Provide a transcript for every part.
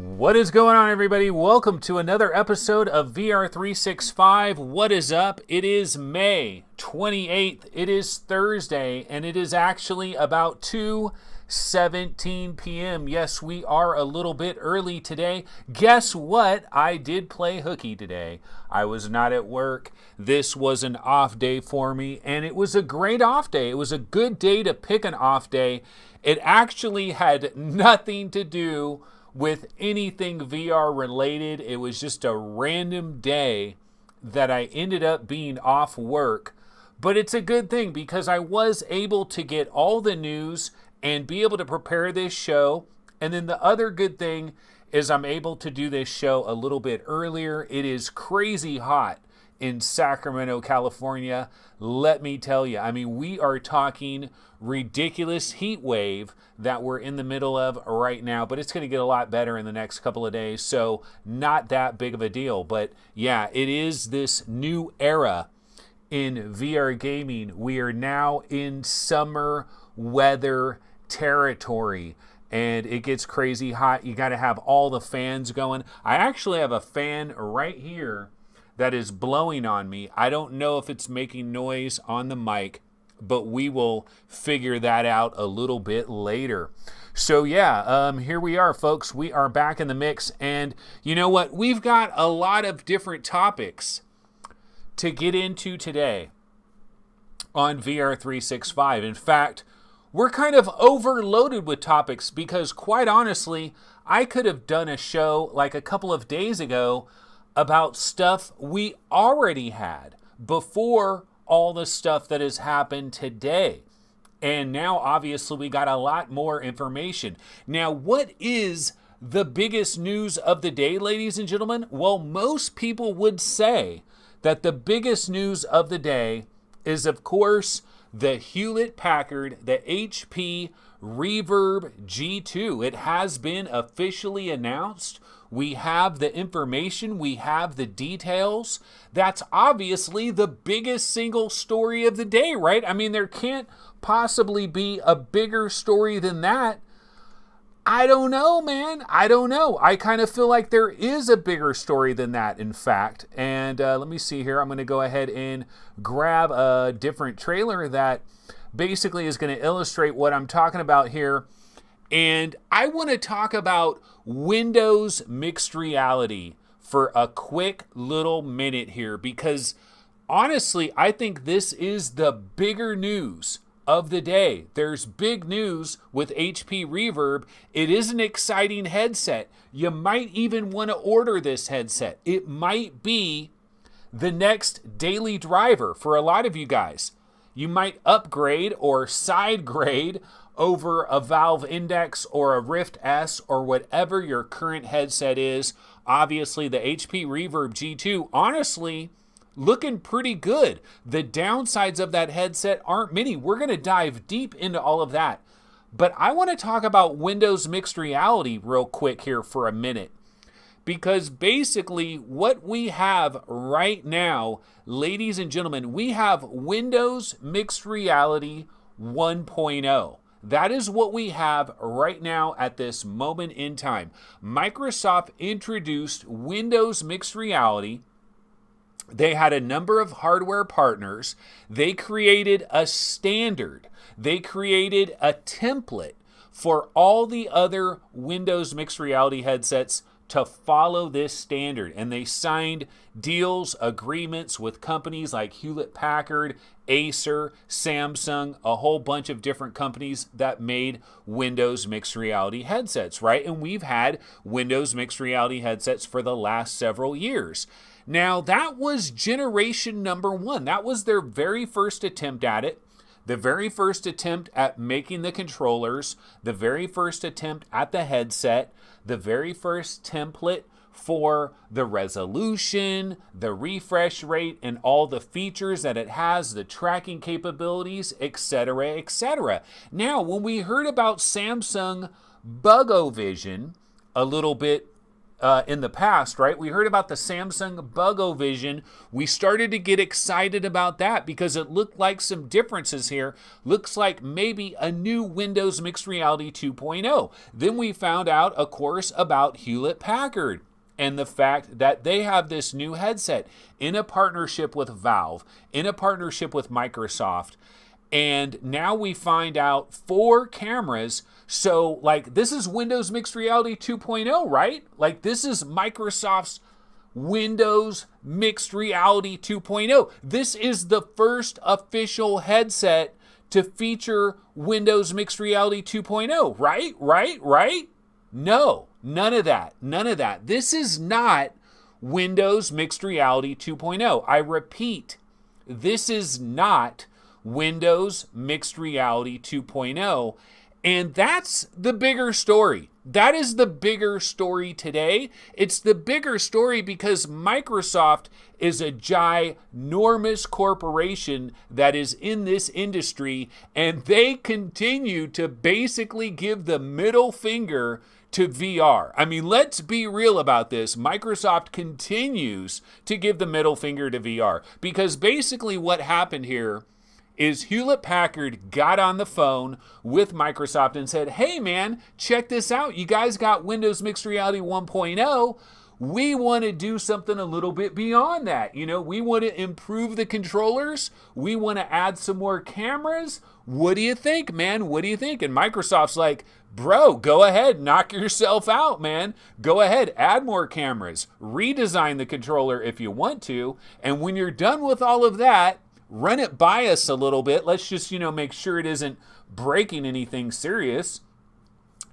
What is going on, everybody? Welcome to another episode of VR365. What is up? It is May 28th. It is Thursday, and it is actually about 2:17 p.m. Yes, we are a little bit early today. Guess what? I did play hooky today. I was not at work. This was an off day for me, and it was a great off day. It was a good day to pick an off day. It actually had nothing to do with anything VR related. It was just a random day that I ended up being off work. But it's a good thing because I was able to get all the news and be able to prepare this show. And then the other good thing is I'm able to do this show a little bit earlier. It is crazy hot in Sacramento, California. Let me tell you, I mean, we are talking ridiculous heat wave that we're in the middle of right now, but it's going to get a lot better in the next couple of days, so not that big of a deal. But yeah, it is this new era in VR gaming. We are now in summer weather territory, and it gets crazy hot. You got to have all the fans going. I actually have a fan right here that is blowing on me. I don't know if it's making noise on the mic, but we will figure that out a little bit later. So yeah, here we are, folks. We are back in the mix, and you know what? We've got a lot of different topics to get into today on VR365. In fact, we're kind of overloaded with topics because, quite honestly, I could have done a show like a couple of days ago about stuff we already had before all the stuff that has happened today. And now, obviously, we got a lot more information. Now, what is the biggest news of the day, ladies and gentlemen? Well, most people would say that the biggest news of the day is, of course, the Hewlett-Packard, the HP Reverb G2. It has been officially announced. We have the information, we have the details. That's obviously the biggest single story of the day, right? I mean, there can't possibly be a bigger story than that. I don't know, man. I don't know. I kind of feel like there is a bigger story than that, in fact. And let me see here. I'm going to go ahead and grab a different trailer that basically is going to illustrate what I'm talking about here. And I want to talk about Windows mixed reality for a quick little minute here, because honestly, I think this is the bigger news of the day. There's big news with HP Reverb. It is an exciting headset. You might even want to order this headset. It might be the next daily driver for a lot of you guys. You might upgrade or side grade over a Valve Index or a Rift S or whatever your current headset is. Obviously, the HP Reverb G2, honestly, looking pretty good. The downsides of that headset aren't many. We're going to dive deep into all of that. But I want to talk about Windows mixed reality real quick here for a minute. Because basically what we have right now, ladies and gentlemen, we have Windows mixed reality 1.0. That is what we have right now at this moment in time. Microsoft introduced Windows mixed reality. They had a number of hardware partners. They created a standard. They created a template for all the other Windows mixed reality headsets to follow this standard. And they signed deals, agreements with companies like Hewlett-Packard, Acer, Samsung, a whole bunch of different companies that made Windows mixed reality headsets, right? And we've had Windows mixed reality headsets for the last several years. Now, that was generation number one. That was their very first attempt at it. The very first attempt at making the controllers, the very first attempt at the headset, the very first template for the resolution, the refresh rate, and all the features that it has, the tracking capabilities, etc., etc. Now, when we heard about Samsung Bug-O-Vision a little bit in the past, right? We heard about the Samsung Buggo Vision. We started to get excited about that because it looked like some differences here. Looks like maybe a new Windows Mixed Reality 2.0. Then we found out, of course, about Hewlett-Packard and the fact that they have this new headset in a partnership with Valve, in a partnership with Microsoft. And now we find out 4 cameras. So, like, this is Windows Mixed Reality 2.0, right? Like, this is Microsoft's Windows Mixed Reality 2.0. This is the first official headset to feature Windows Mixed Reality 2.0, right? Right? No, none of that. None of that. This is not Windows Mixed Reality 2.0. I repeat, this is not Windows Mixed Reality 2.0. And that's the bigger story. That is the bigger story today. It's the bigger story because Microsoft is a ginormous corporation that is in this industry, and they continue to basically give the middle finger to VR. I mean, let's be real about this. Microsoft continues to give the middle finger to VR because basically what happened here is Hewlett-Packard got on the phone with Microsoft and said, hey man, check this out. You guys got Windows Mixed Reality 1.0. We want to do something a little bit beyond that. You know, we want to improve the controllers. We want to add some more cameras. What do you think, man? What do you think? And Microsoft's like, bro, go ahead, knock yourself out, man. Go ahead, add more cameras, redesign the controller if you want to. And when you're done with all of that, run it by us a little bit. Let's just, make sure it isn't breaking anything serious.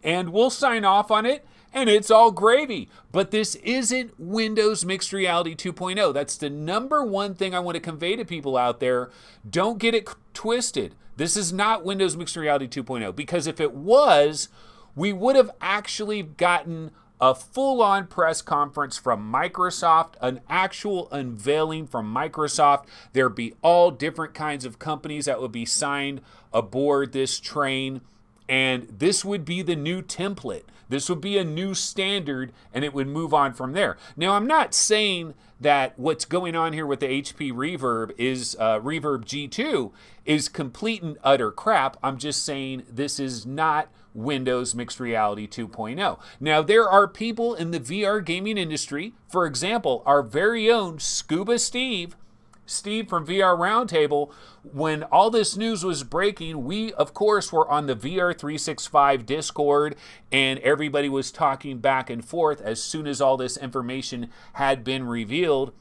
And we'll sign off on it, and it's all gravy. But this isn't Windows Mixed Reality 2.0. That's the number one thing I want to convey to people out there. Don't get it twisted. This is not Windows Mixed Reality 2.0, because if it was, we would have actually gotten a full-on press conference from Microsoft, an actual unveiling from Microsoft. There'd be all different kinds of companies that would be signed aboard this train, and this would be the new template. This would be a new standard, and it would move on from there. Now, I'm not saying that what's going on here with the HP Reverb is Reverb G2 is complete and utter crap. I'm just saying this is not Windows Mixed Reality 2.0. Now, there are people in the VR gaming industry, for example, our very own Scuba Steve from VR Roundtable. When all this news was breaking, we, of course, were on the VR365 Discord, and everybody was talking back and forth as soon as all this information had been revealed.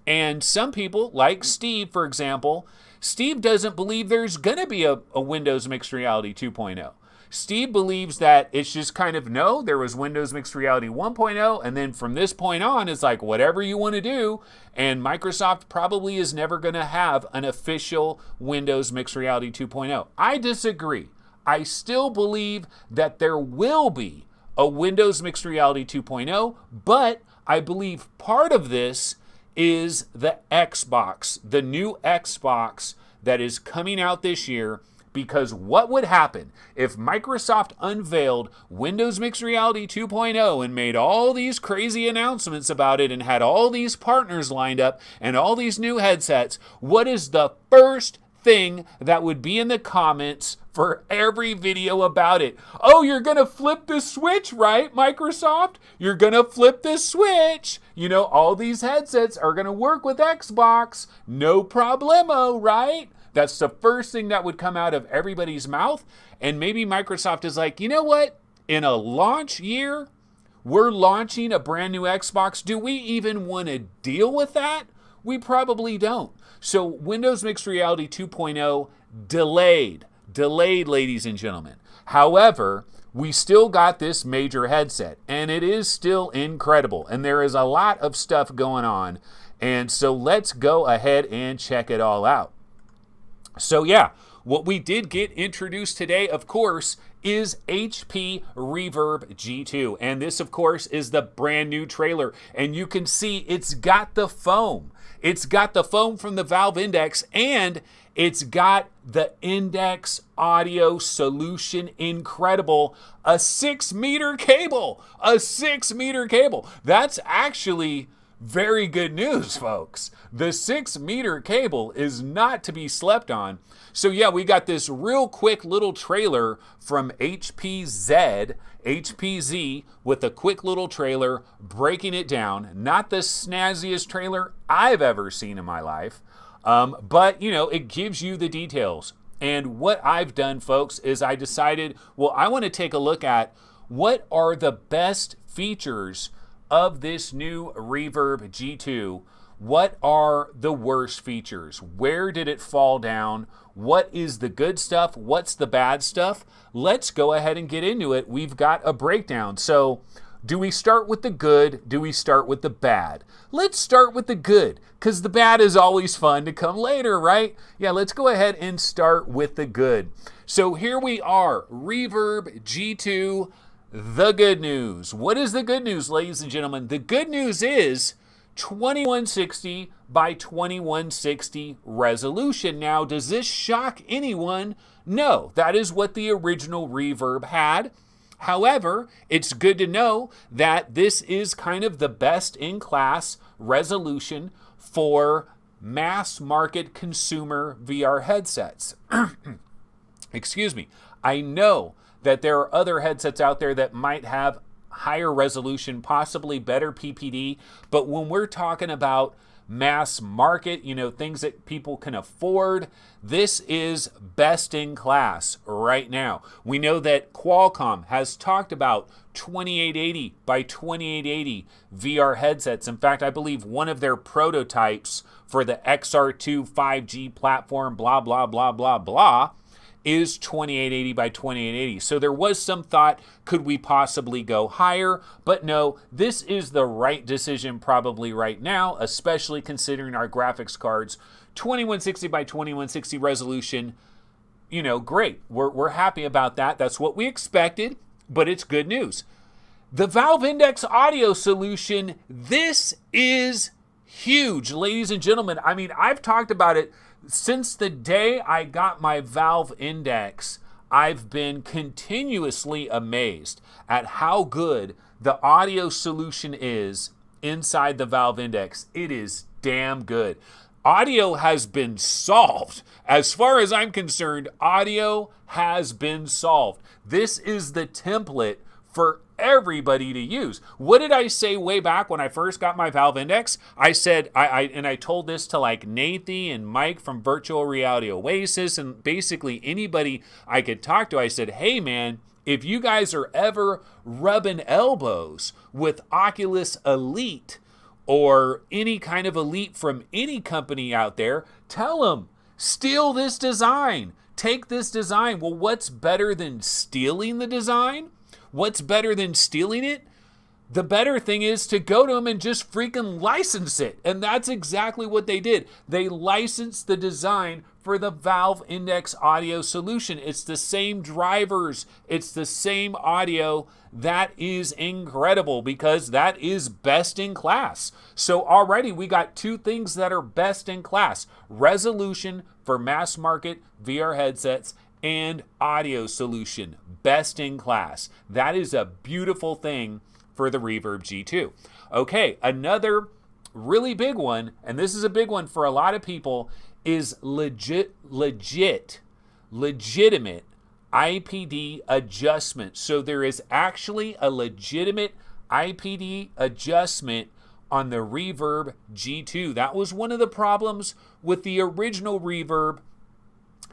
And some people, like Steve, for example, Steve doesn't believe there's going to be a Windows Mixed Reality 2.0. Steve believes that it's just kind of, no, there was Windows Mixed Reality 1.0, and then from this point on, it's like whatever you want to do, and Microsoft probably is never going to have an official Windows Mixed Reality 2.0. I disagree. I still believe that there will be a Windows Mixed Reality 2.0, but I believe part of this is the Xbox, the new Xbox that is coming out this year. Because what would happen if Microsoft unveiled Windows Mixed Reality 2.0 and made all these crazy announcements about it and had all these partners lined up and all these new headsets? What is the first thing that would be in the comments for every video about it? Oh, you're going to flip the switch, right, Microsoft? You're going to flip the switch. All these headsets are going to work with Xbox. No problemo, right? That's the first thing that would come out of everybody's mouth. And maybe Microsoft is like, you know what? In a launch year, we're launching a brand new Xbox. Do we even want to deal with that? We probably don't. So Windows Mixed Reality 2.0 delayed, ladies and gentlemen. However, we still got this major headset, and it is still incredible. And there is a lot of stuff going on. And so let's go ahead and check it all out. So yeah, what we did get introduced today, of course, is HP Reverb G2. And this, of course, is the brand new trailer. And you can see it's got the foam. It's got the foam from the Valve Index, and It's got the index audio solution. Incredible. A 6-meter cable. A 6-meter cable. That's actually very good news, folks. The 6-meter cable is not to be slept on. So yeah, we got this real quick little trailer from HPZ with a quick little trailer breaking it down. Not the snazziest trailer I've ever seen in my life, but you know, it gives you the details. And what I've done, folks, is I decided, well, I want to take a look at what are the best features of this new Reverb G2. What are the worst features? Where did it fall down? What is the good stuff? What's the bad stuff? Let's go ahead and get into it. We've got a breakdown. So do we start with the good? Do we start with the bad? Let's start with the good, because the bad is always fun to come later, right? Yeah, let's go ahead and start with the good. So here we are, Reverb G2, the good news. What is the good news, ladies and gentlemen? The good news is 2160 by 2160 resolution. Now, does this shock anyone? No, that is what the original Reverb had. However, it's good to know that this is kind of the best in class resolution for mass market consumer VR headsets. Excuse me. I know that there are other headsets out there that might have higher resolution, possibly better PPD, but when we're talking about mass market, you know, things that people can afford, this is best in class right now. We know that Qualcomm has talked about 2880 by 2880 VR headsets. In fact, I believe one of their prototypes for the XR2 5G platform, blah, blah, blah, blah, blah, is 2880 by 2880. So there was some thought, could we possibly go higher? But no, this is the right decision probably right now, especially considering our graphics cards. 2160 by 2160 resolution, you know, great. We're happy about that. That's what we expected, but it's good news. The Valve Index audio solution, this is huge, ladies and gentlemen. I mean, I've talked about it since the day I got my Valve Index. I've been continuously amazed at how good the audio solution is inside the Valve Index. It is damn good. Audio has been solved. As far as I'm concerned, audio has been solved. This is the template for everybody to use. What did I say way back when I first got my Valve Index? I said, I told this to like Nathan and Mike from Virtual Reality Oasis and basically anybody I could talk to. I said, hey man, if you guys are ever rubbing elbows with Oculus Elite or any kind of Elite from any company out there, tell them, steal this design. Take this design. Well, what's better than stealing the design? What's better than stealing it? The better thing is to go to them and just freaking license it. And that's exactly what they did. They licensed the design for the Valve Index audio solution. It's the same drivers. It's the same audio. That is incredible because that is best in class. So already we got two things that are best in class. Resolution for mass market VR headsets and audio solution, best in class. That is a beautiful thing for the Reverb G2. Okay, another really big one, and this is a big one for a lot of people, is legitimate IPD adjustment. So there is actually a legitimate IPD adjustment on the Reverb G2. That was one of the problems with the original Reverb.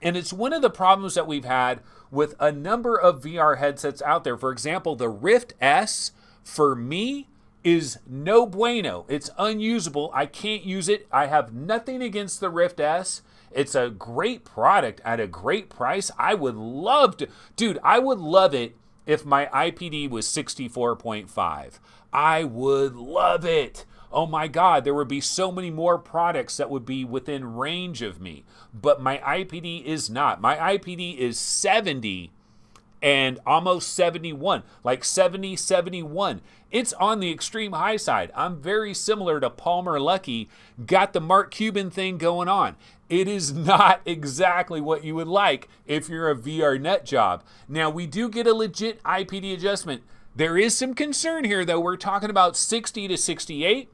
And it's one of the problems that we've had with a number of VR headsets out there. For example, the Rift S, for me, is no bueno. It's unusable. I can't use it. I have nothing against the Rift S. It's a great product at a great price. I would love to. Dude, I would love it if my IPD was 64.5. I would love it. Oh my God, there would be so many more products that would be within range of me. But my IPD is not. My IPD is 70 and almost 71, like 70, 71. It's on the extreme high side. I'm very similar to Palmer Luckey, got the Mark Cuban thing going on. it is not exactly what you would like if you're a VR nut job. Now, we do get a legit IPD adjustment. There is some concern here, though. We're talking about 60 to 68,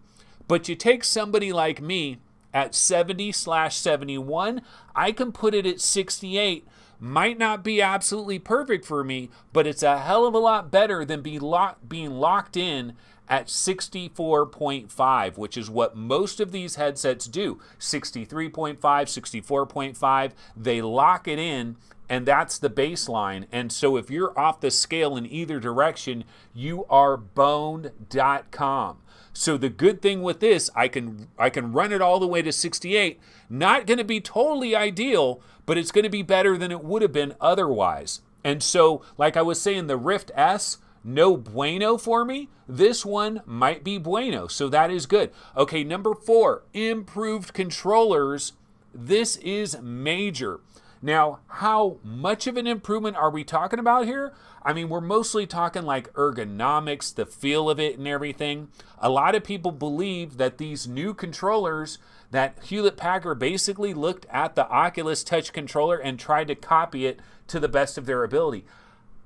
but you take somebody like me at 70/71, I can put it at 68. Might not be absolutely perfect for me, but it's a hell of a lot better than being locked in at 64.5, which is what most of these headsets do. 63.5, 64.5, they lock it in, and that's the baseline. And so if you're off the scale in either direction, you are boned.com. So the good thing with this, I can run it all the way to 68. Not going to be totally ideal, but it's going to be better than it would have been otherwise. And so, like I was saying, the Rift S, no bueno for me. This one might be bueno, so that is good. Okay, number 4, improved controllers. This is major. Now, how much of an improvement are we talking about here? I mean, we're mostly talking like ergonomics, the feel of it and everything. A lot of people believe that these new controllers, that Hewlett-Packard basically looked at the Oculus Touch controller and tried to copy it to the best of their ability.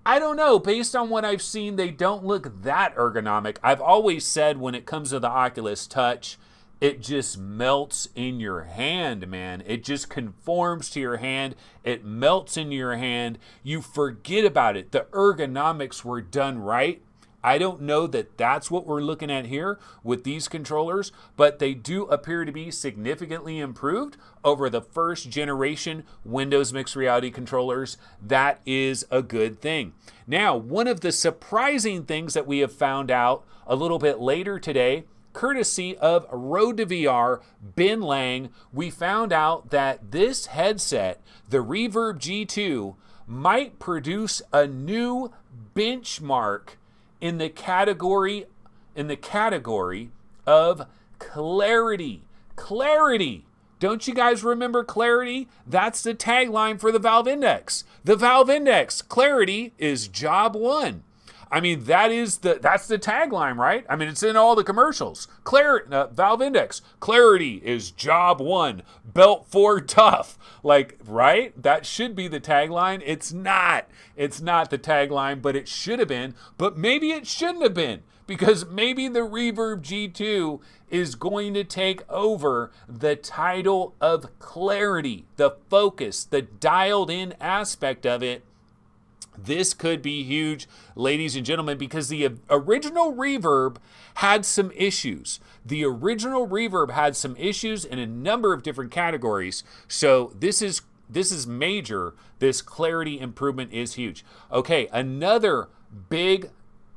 I don't know. Based on what I've seen, they don't look that ergonomic. I've always said when it comes to the Oculus Touch, it just melts in your hand, man. It just conforms to your hand. It melts in your hand. You forget about it. The ergonomics were done right. I don't know that that's what we're looking at here with these controllers, but they do appear to be significantly improved over the first generation Windows mixed reality controllers. That is a good thing. Now, one of the surprising things that we have found out a little bit later today, courtesy of Road to VR, Ben Lang, we found out that this headset, the Reverb G2, might produce a new benchmark in the category of clarity. Clarity. Don't you guys remember clarity? That's the tagline for the Valve Index. The Valve Index, clarity is job one. I mean, that's the tagline, right? I mean, it's in all the commercials. Valve Index, clarity is job one. Belt for tough. Like, right? That should be the tagline. It's not. It's not the tagline, but it should have been. But maybe it shouldn't have been, because maybe the Reverb G2 is going to take over the title of clarity, the focus, the dialed in aspect of it. This could be huge, ladies and gentlemen, because the original Reverb had some issues. The original Reverb had some issues in a number of different categories. So this is major. This clarity improvement is huge. Okay, another big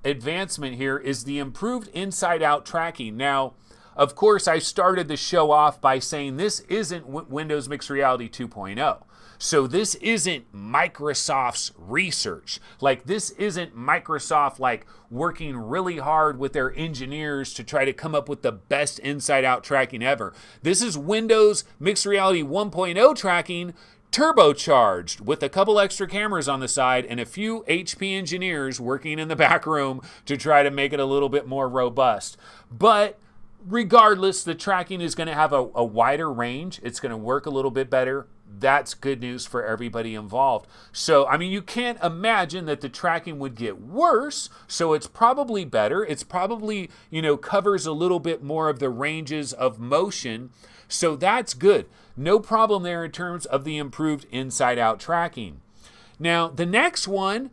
advancement here is the improved inside-out tracking. Now, of course, I started the show off by saying this isn't Windows Mixed Reality 2.0. So this isn't Microsoft's research. Like, this isn't Microsoft like working really hard with their engineers to try to come up with the best inside-out tracking ever. This is Windows Mixed Reality 1.0 tracking turbocharged with a couple extra cameras on the side and a few HP engineers working in the back room to try to make it a little bit more robust. But regardless, the tracking is going to have a wider range. It's going to work a little bit better. That's good news for everybody involved. So, I mean, you can't imagine that the tracking would get worse, so it's probably better. It's probably, covers a little bit more of the ranges of motion, so that's good. No problem there in terms of the improved inside-out tracking. Now, the next one,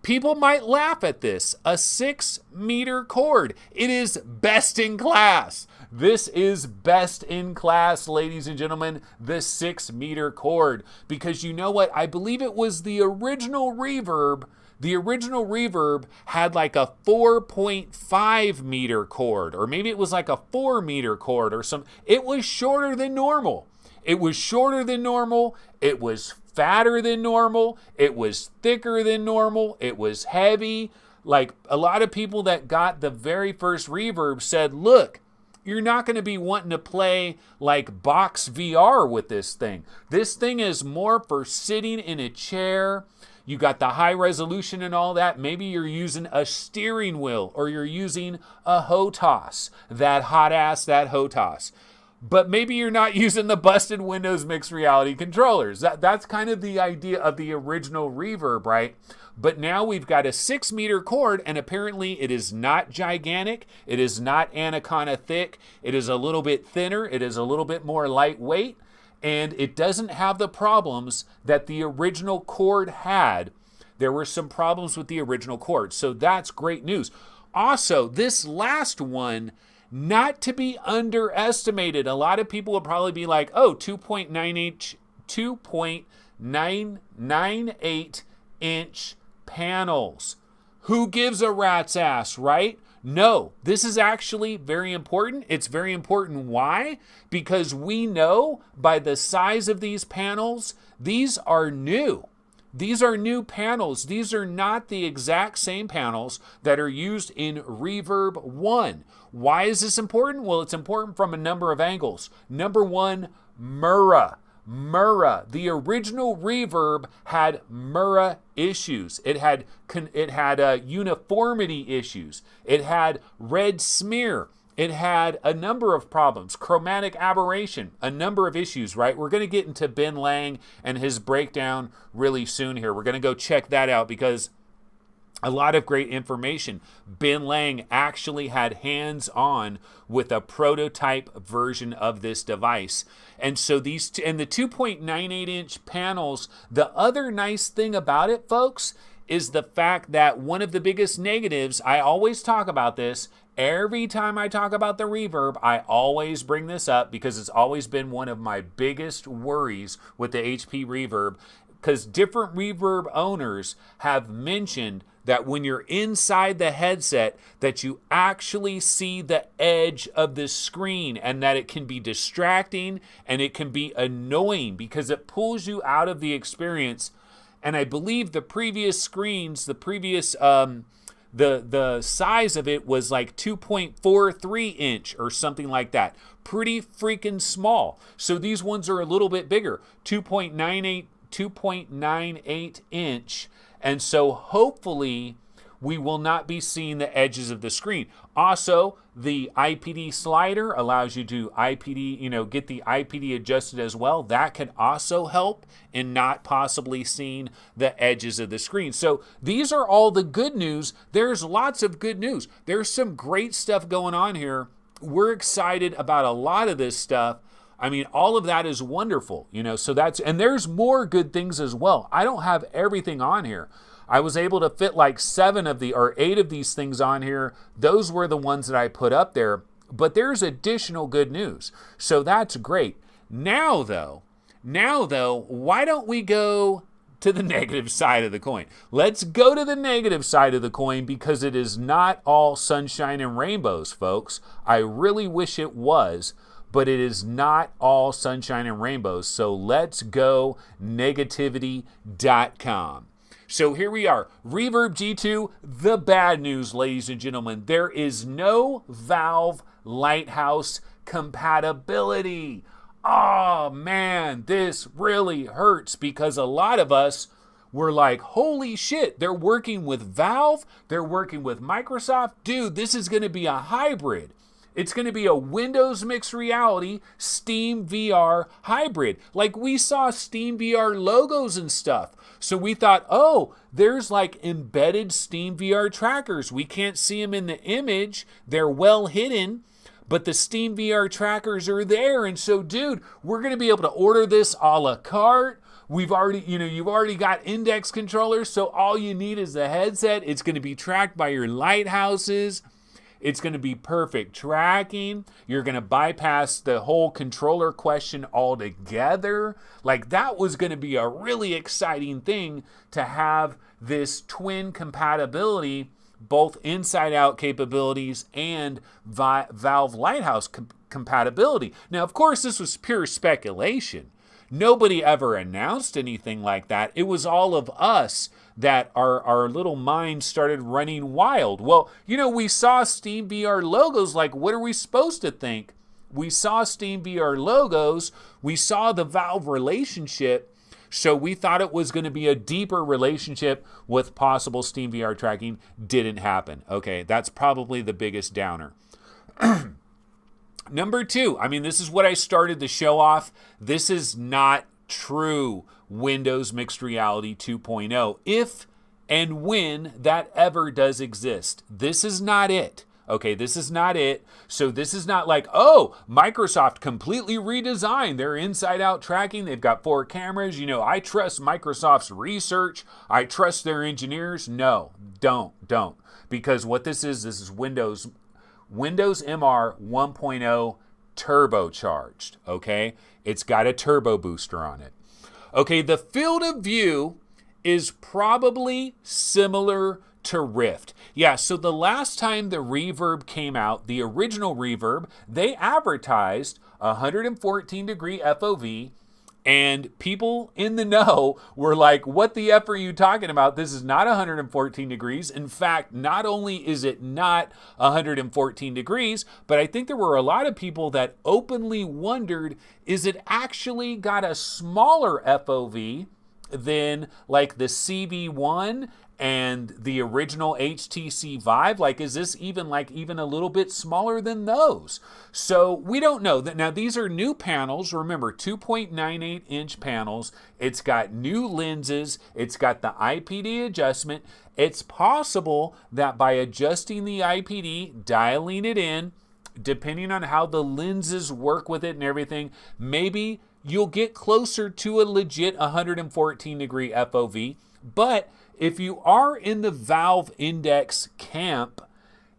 people might laugh at this, a 6-meter cord. It is best in class. This is best in class, ladies and gentlemen, the 6-meter cord. Because you know what? I believe it was the original Reverb. The original Reverb had like a 4.5 meter cord, or maybe it was like a 4-meter cord or some. It was shorter than normal. It was shorter than normal. It was fatter than normal. It was thicker than normal. It was heavy. Like, a lot of people that got the very first Reverb said, look, you're not going to be wanting to play like box VR with this thing. This thing is more for sitting in a chair. You got the high resolution and all that. Maybe you're using a steering wheel or you're using a HOTAS, that hot ass, that HOTAS. but maybe you're not using the busted Windows mixed reality controllers. That's kind of the idea of the original Reverb, right? But now we've got a 6-meter cord, and apparently it is not gigantic. It is not anaconda thick. It is a little bit thinner. It is a little bit more lightweight, and it doesn't have the problems that the original cord had. There were some problems with the original cord, so that's great news. Also, this last one, not to be underestimated. A lot of people will probably be like, oh, 2.98 inch panels. Who gives a rat's ass, right? No, this is actually very important. It's very important. Why? Because we know by the size of these panels, these are new. These are new panels. These are not the exact same panels that are used in Reverb 1. Why is this important? Well, it's important from a number of angles. Number one, Murrah. The original Reverb had Murrah issues. It had uniformity issues. It had red smear. It had a number of problems, chromatic aberration, a number of issues, right? We're going to get into Ben Lang and his breakdown really soon here. We're going to go check that out because a lot of great information. Ben Lang actually had hands-on with a prototype version of this device. And so these, and the 2.98 inch panels, the other nice thing about it, folks, is the fact that one of the biggest negatives, I always talk about this, every time I talk about the Reverb, I always bring this up because it's always been one of my biggest worries with the HP Reverb, because different Reverb owners have mentioned that when you're inside the headset, that you actually see the edge of the screen and that it can be distracting and it can be annoying because it pulls you out of the experience. And I believe the previous screens, the size of it was like 2.43 inch or something like that. Pretty freaking small. So these ones are a little bit bigger, 2.98 inch. And so hopefully we will not be seeing the edges of the screen. Also, the IPD slider allows you to IPD, get the IPD adjusted as well. That can also help in not possibly seeing the edges of the screen. So these are all the good news. There's lots of good news. There's some great stuff going on here. We're excited about a lot of this stuff. I mean, all of that is wonderful, so and there's more good things as well. I don't have everything on here. I was able to fit like 8 of these things on here. Those were the ones that I put up there, but there's additional good news. So that's great. Now though, why don't we go to the negative side of the coin? Let's go to the negative side of the coin because it is not all sunshine and rainbows, folks. I really wish it was. But it is not all sunshine and rainbows. So let's go negativity.com. So here we are. Reverb G2, the bad news, ladies and gentlemen. There is no Valve Lighthouse compatibility. Oh man, this really hurts because a lot of us were like, holy shit, they're working with Valve, they're working with Microsoft. Dude, this is going to be a hybrid. It's going to be a Windows mixed reality Steam VR hybrid. Like we saw Steam VR logos and stuff. So we thought, oh, there's like embedded Steam VR trackers. We can't see them in the image. They're well hidden, but the Steam VR trackers are there. And so, dude, we're going to be able to order this a la carte. We've already, you've already got index controllers. So all you need is the headset. It's going to be tracked by your lighthouses. It's going to be perfect tracking. You're going to bypass the whole controller question altogether. Like that was going to be a really exciting thing to have this twin compatibility, both inside out capabilities and Valve Lighthouse compatibility. Now, of course, this was pure speculation. Nobody ever announced anything like that. It was all of us that our little minds started running wild. Well, we saw Steam VR logos. Like, what are we supposed to think? We saw Steam VR logos. We saw the Valve relationship. So we thought it was going to be a deeper relationship with possible Steam VR tracking. Didn't happen. Okay, that's probably the biggest downer. Number two, I mean, this is what I started the show off. This is not true Windows Mixed Reality 2.0, if and when that ever does exist. This is not it. Okay, this is not it. So this is not like, oh, Microsoft completely redesigned their inside-out tracking. They've got 4 cameras. You know, I trust Microsoft's research. I trust their engineers. No, don't. Because what this is Windows MR 1.0 turbocharged, okay? It's got a turbo booster on it. Okay, the field of view is probably similar to Rift. Yeah, so the last time the Reverb came out, the original Reverb, they advertised 114 degree FOV, and people in the know were like, what the F are you talking about? This is not 114 degrees. In fact, not only is it not 114 degrees, but I think there were a lot of people that openly wondered, is it actually got a smaller FOV than like the CV1 and the original HTC Vive? Like, is this even a little bit smaller than those? So we don't know. Now, these are new panels. Remember, 2.98 inch panels. It's got new lenses. It's got the IPD adjustment. It's possible that by adjusting the IPD, dialing it in, depending on how the lenses work with it and everything, maybe you'll get closer to a legit 114 degree FOV. But if you are in the Valve Index camp,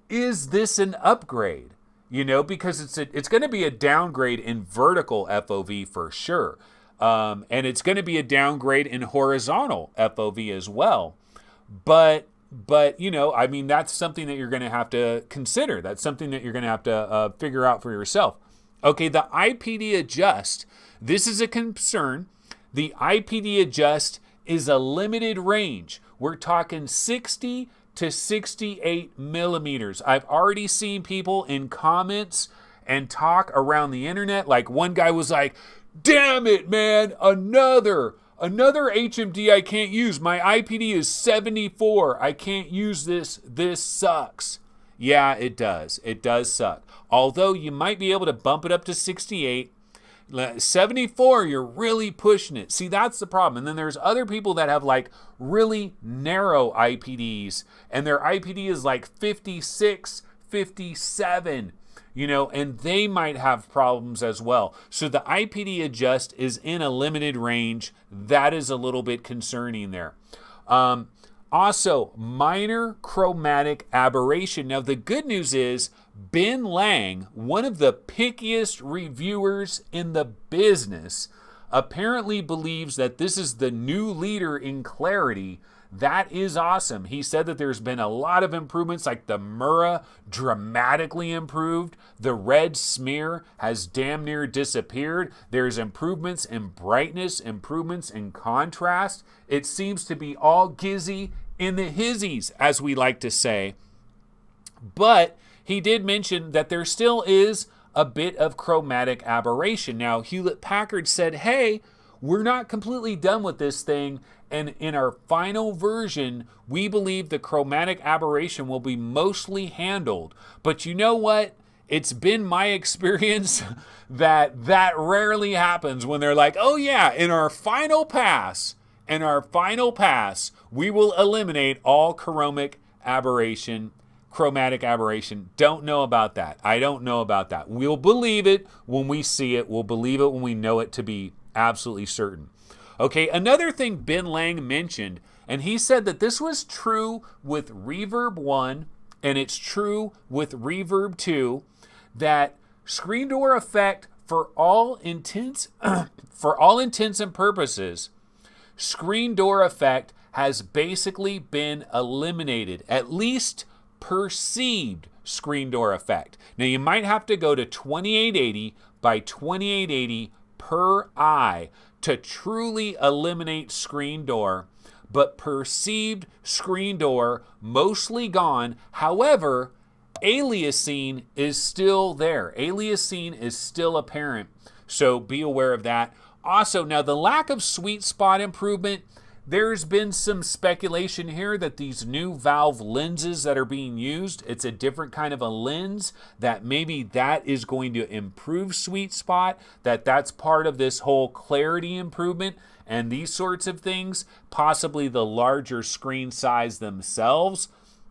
is this an upgrade? You know, because it's going to be a downgrade in vertical FOV for sure. And it's going to be a downgrade in horizontal FOV as well. But you know, I mean, that's something that you're going to have to consider. That's something that you're going to have to figure out for yourself. Okay, the IPD adjust. This is a concern. The IPD adjust is a limited range. We're talking 60 to 68 millimeters. I've already seen people in comments and talk around the internet. Like one guy was like, damn it, man, another HMD I can't use. My IPD is 74. I can't use this. This sucks. Yeah, it does. It does suck. Although you might be able to bump it up to 68. 74, you're really pushing it. See, that's the problem. And then there's other people that have like really narrow IPDs, and their IPD is like 56, 57, you know, and they might have problems as well. So the IPD adjust is in a limited range. That is a little bit concerning there. Also, minor chromatic aberration. Now, the good news is Ben Lang, one of the pickiest reviewers in the business, apparently believes that this is the new leader in clarity. That is awesome. He said that there's been a lot of improvements, like the Mura dramatically improved. The red smear has damn near disappeared. There's improvements in brightness, improvements in contrast. It seems to be all gizzy in the hizzies, as we like to say. But he did mention that there still is a bit of chromatic aberration. Now, Hewlett-Packard said, hey, we're not completely done with this thing, and in our final version, we believe the chromatic aberration will be mostly handled. But you know what? It's been my experience that rarely happens when they're like, oh yeah, in our final pass, we will eliminate all chromatic aberration. Don't know about that. I don't know about that. We'll believe it when we see it. We'll believe it when we know it to be absolutely certain. Okay, another thing Ben Lang mentioned, and he said that this was true with Reverb 1 and it's true with Reverb 2, that screen door effect for all intents and purposes, screen door effect has basically been eliminated, at least perceived screen door effect. Now you might have to go to 2880 by 2880 per eye to truly eliminate screen door, but perceived screen door mostly gone. However, aliasing is still there. Aliasing is still apparent, so be aware of that. Also, now the lack of sweet spot improvement, There's been some speculation here that these new valve lenses that are being used, it's a different kind of a lens, that maybe that is going to improve sweet spot, that's part of this whole clarity improvement and these sorts of things. Possibly the larger screen size themselves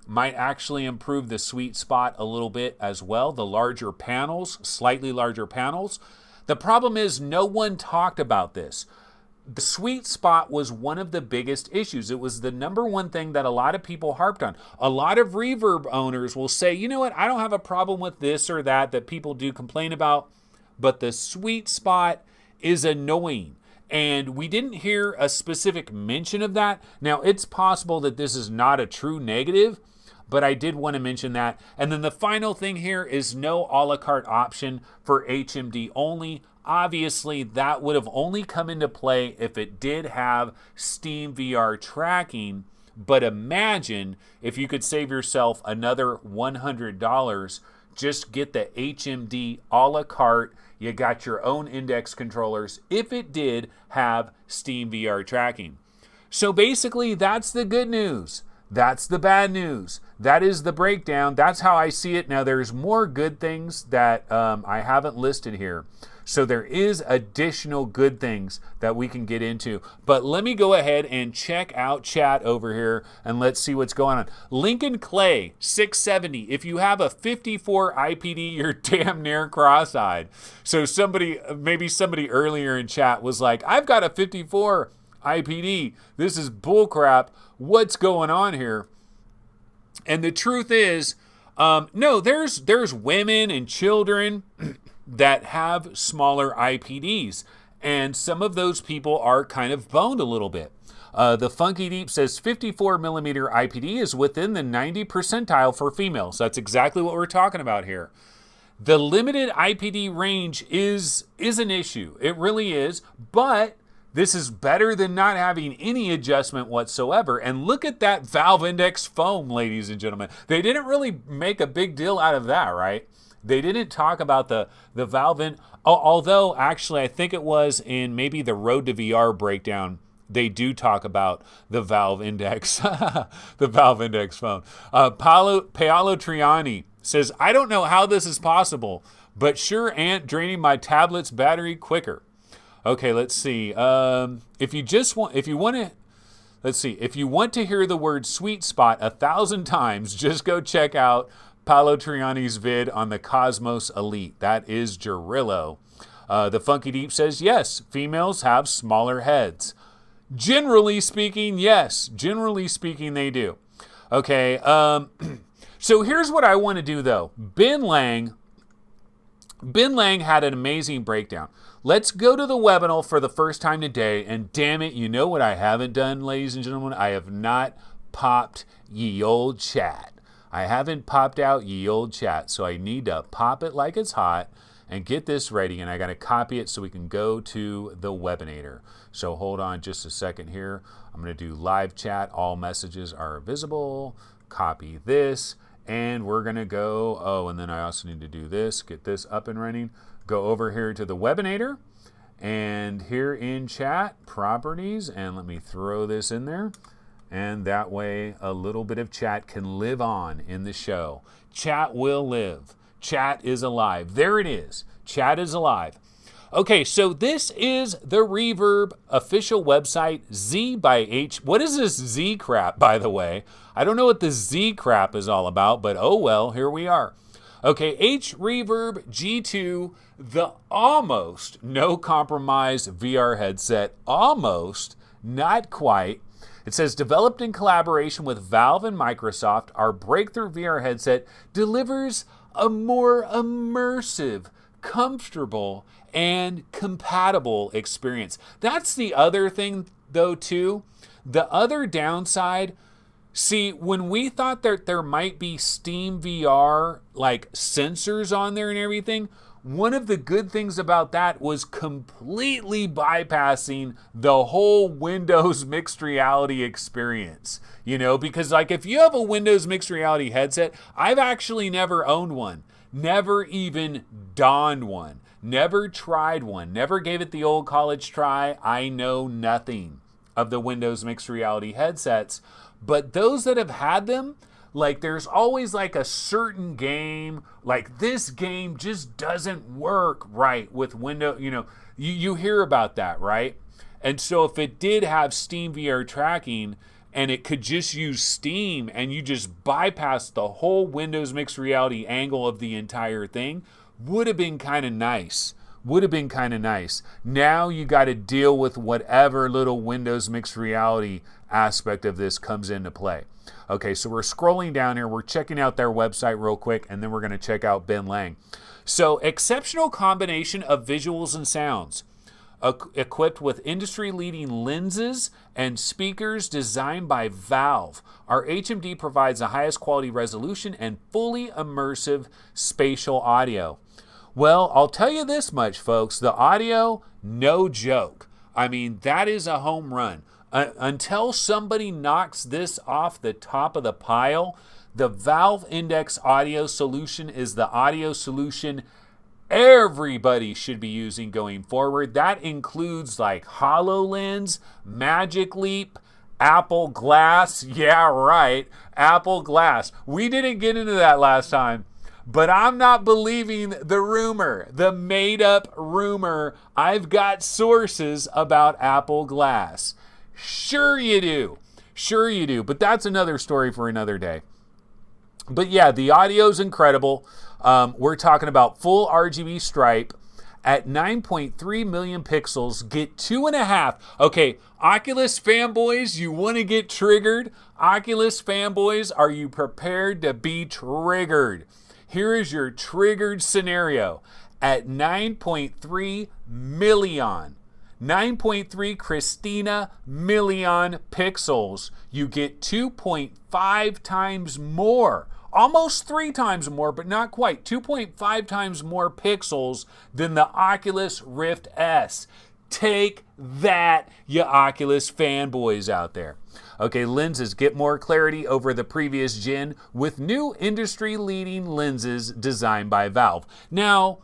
might actually improve the sweet spot a little bit as well. The larger panels, slightly larger panels. The problem is no one talked about this. The sweet spot was one of the biggest issues. It was the number one thing that a lot of people harped on. A lot of reverb owners will say, you know what, I don't have a problem with this or that people do complain about, but the sweet spot is annoying. And we didn't hear a specific mention of that. Now, it's possible that this is not a true negative, but I did want to mention that. And then the final thing here is no a la carte option for HMD only. Obviously, that would have only come into play if it did have Steam VR tracking. But imagine if you could save yourself another $100. Just get the HMD a la carte. You got your own index controllers if it did have Steam VR tracking. So basically, that's the good news. That's the bad news. That is the breakdown. That's how I see it. Now, there's more good things that I haven't listed here. So there is additional good things that we can get into. But let me go ahead and check out chat over here and let's see what's going on. Lincoln Clay, 670. If you have a 54 IPD, you're damn near cross-eyed. So maybe somebody earlier in chat was like, I've got a 54 IPD. This is bullcrap. What's going on here? And the truth is, no, there's women and children that have smaller IPDs, and some of those people are kind of boned a little bit. The Funky Deep says 54 millimeter IPD is within the 90 percentile for females. That's exactly what we're talking about here. The limited IPD range is an issue. It really is, but this is better than not having any adjustment whatsoever. And look at that valve index foam, ladies and gentlemen. They didn't really make a big deal out of that, right? They didn't talk about the valve in, although actually I think it was in maybe the Road to VR breakdown, they do talk about the valve index, the valve index foam. Paolo Triani says, I don't know how this is possible, but sure ain't draining my tablet's battery quicker. Okay, let's see. If you want to hear the word sweet spot 1,000 times, just go check out Paolo Triani's vid on the Cosmos Elite. That is Gerillo. The Funky Deep says, yes, females have smaller heads. Generally speaking, yes. Generally speaking, they do. Okay, so here's what I want to do, though. Ben Lang had an amazing breakdown. Let's go to the webinar for the first time today, and damn it, you know what I haven't done, ladies and gentlemen? I have not popped ye old chat. I haven't popped out ye old chat, so I need to pop it like it's hot and get this ready, and I got to copy it so we can go to the webinator. So hold on just a second here. I'm going to do live chat. All messages are visible. Copy this, and we're going to go, and then I also need to do this, get this up and running. Go over here to the webinator, and here in chat, properties, and let me throw this in there. And that way, a little bit of chat can live on in the show. Chat will live. Chat is alive. There it is. Chat is alive. Okay, so this is the Reverb official website, Z by H. What is this Z crap, by the way? I don't know what the Z crap is all about, but oh well, here we are. Okay, Reverb G2, the almost no compromise VR headset. Almost, not quite. It says, developed in collaboration with Valve and Microsoft, our breakthrough VR headset delivers a more immersive, comfortable, and compatible experience. That's the other thing, though, too. The other downside, see, when we thought that there might be Steam VR, like sensors on there and everything, one of the good things about that was completely bypassing the whole Windows mixed reality experience. You know, because like if you have a Windows mixed reality headset, I've actually never owned one, never even donned one, never tried one, never gave it the old college try. I know nothing. of the Windows mixed reality headsets. But those that have had them, like there's always like a certain game, like this game just doesn't work right with Windows, you hear about that, right? And so if it did have Steam VR tracking and it could just use Steam and you just bypass the whole Windows mixed reality angle of the entire thing, would have been kind of nice. Now you got to deal with whatever little Windows mixed reality aspect of this comes into play. Okay, so we're scrolling down here. We're checking out their website real quick, and then we're going to check out Ben Lang. So, exceptional combination of visuals and sounds. Equipped with industry-leading lenses and speakers designed by Valve. Our HMD provides the highest quality resolution and fully immersive spatial audio. Well, I'll tell you this much, folks. The audio, no joke. I mean, that is a home run. Until somebody knocks this off the top of the pile, the Valve Index audio solution is the audio solution everybody should be using going forward. That includes like HoloLens, Magic Leap, Apple Glass. Yeah, right, Apple Glass. We didn't get into that last time, but I'm not believing the rumor, the made-up rumor. I've got sources about Apple Glass. Sure you do, but that's another story for another day. But yeah, the audio's incredible. We're talking about full RGB stripe at 9.3 million pixels. Get 2.5. Okay, Oculus fanboys, you want to get triggered? Oculus fanboys, are you prepared to be triggered? Here is your triggered scenario. At 9.3 million. 9.3 Christina million pixels, you get 2.5 times more, almost 3 times more, but not quite, 2.5 times more pixels than the Oculus Rift S. Take that, you Oculus fanboys out there. Okay, lenses get more clarity over the previous gen with new industry-leading lenses designed by Valve. Now,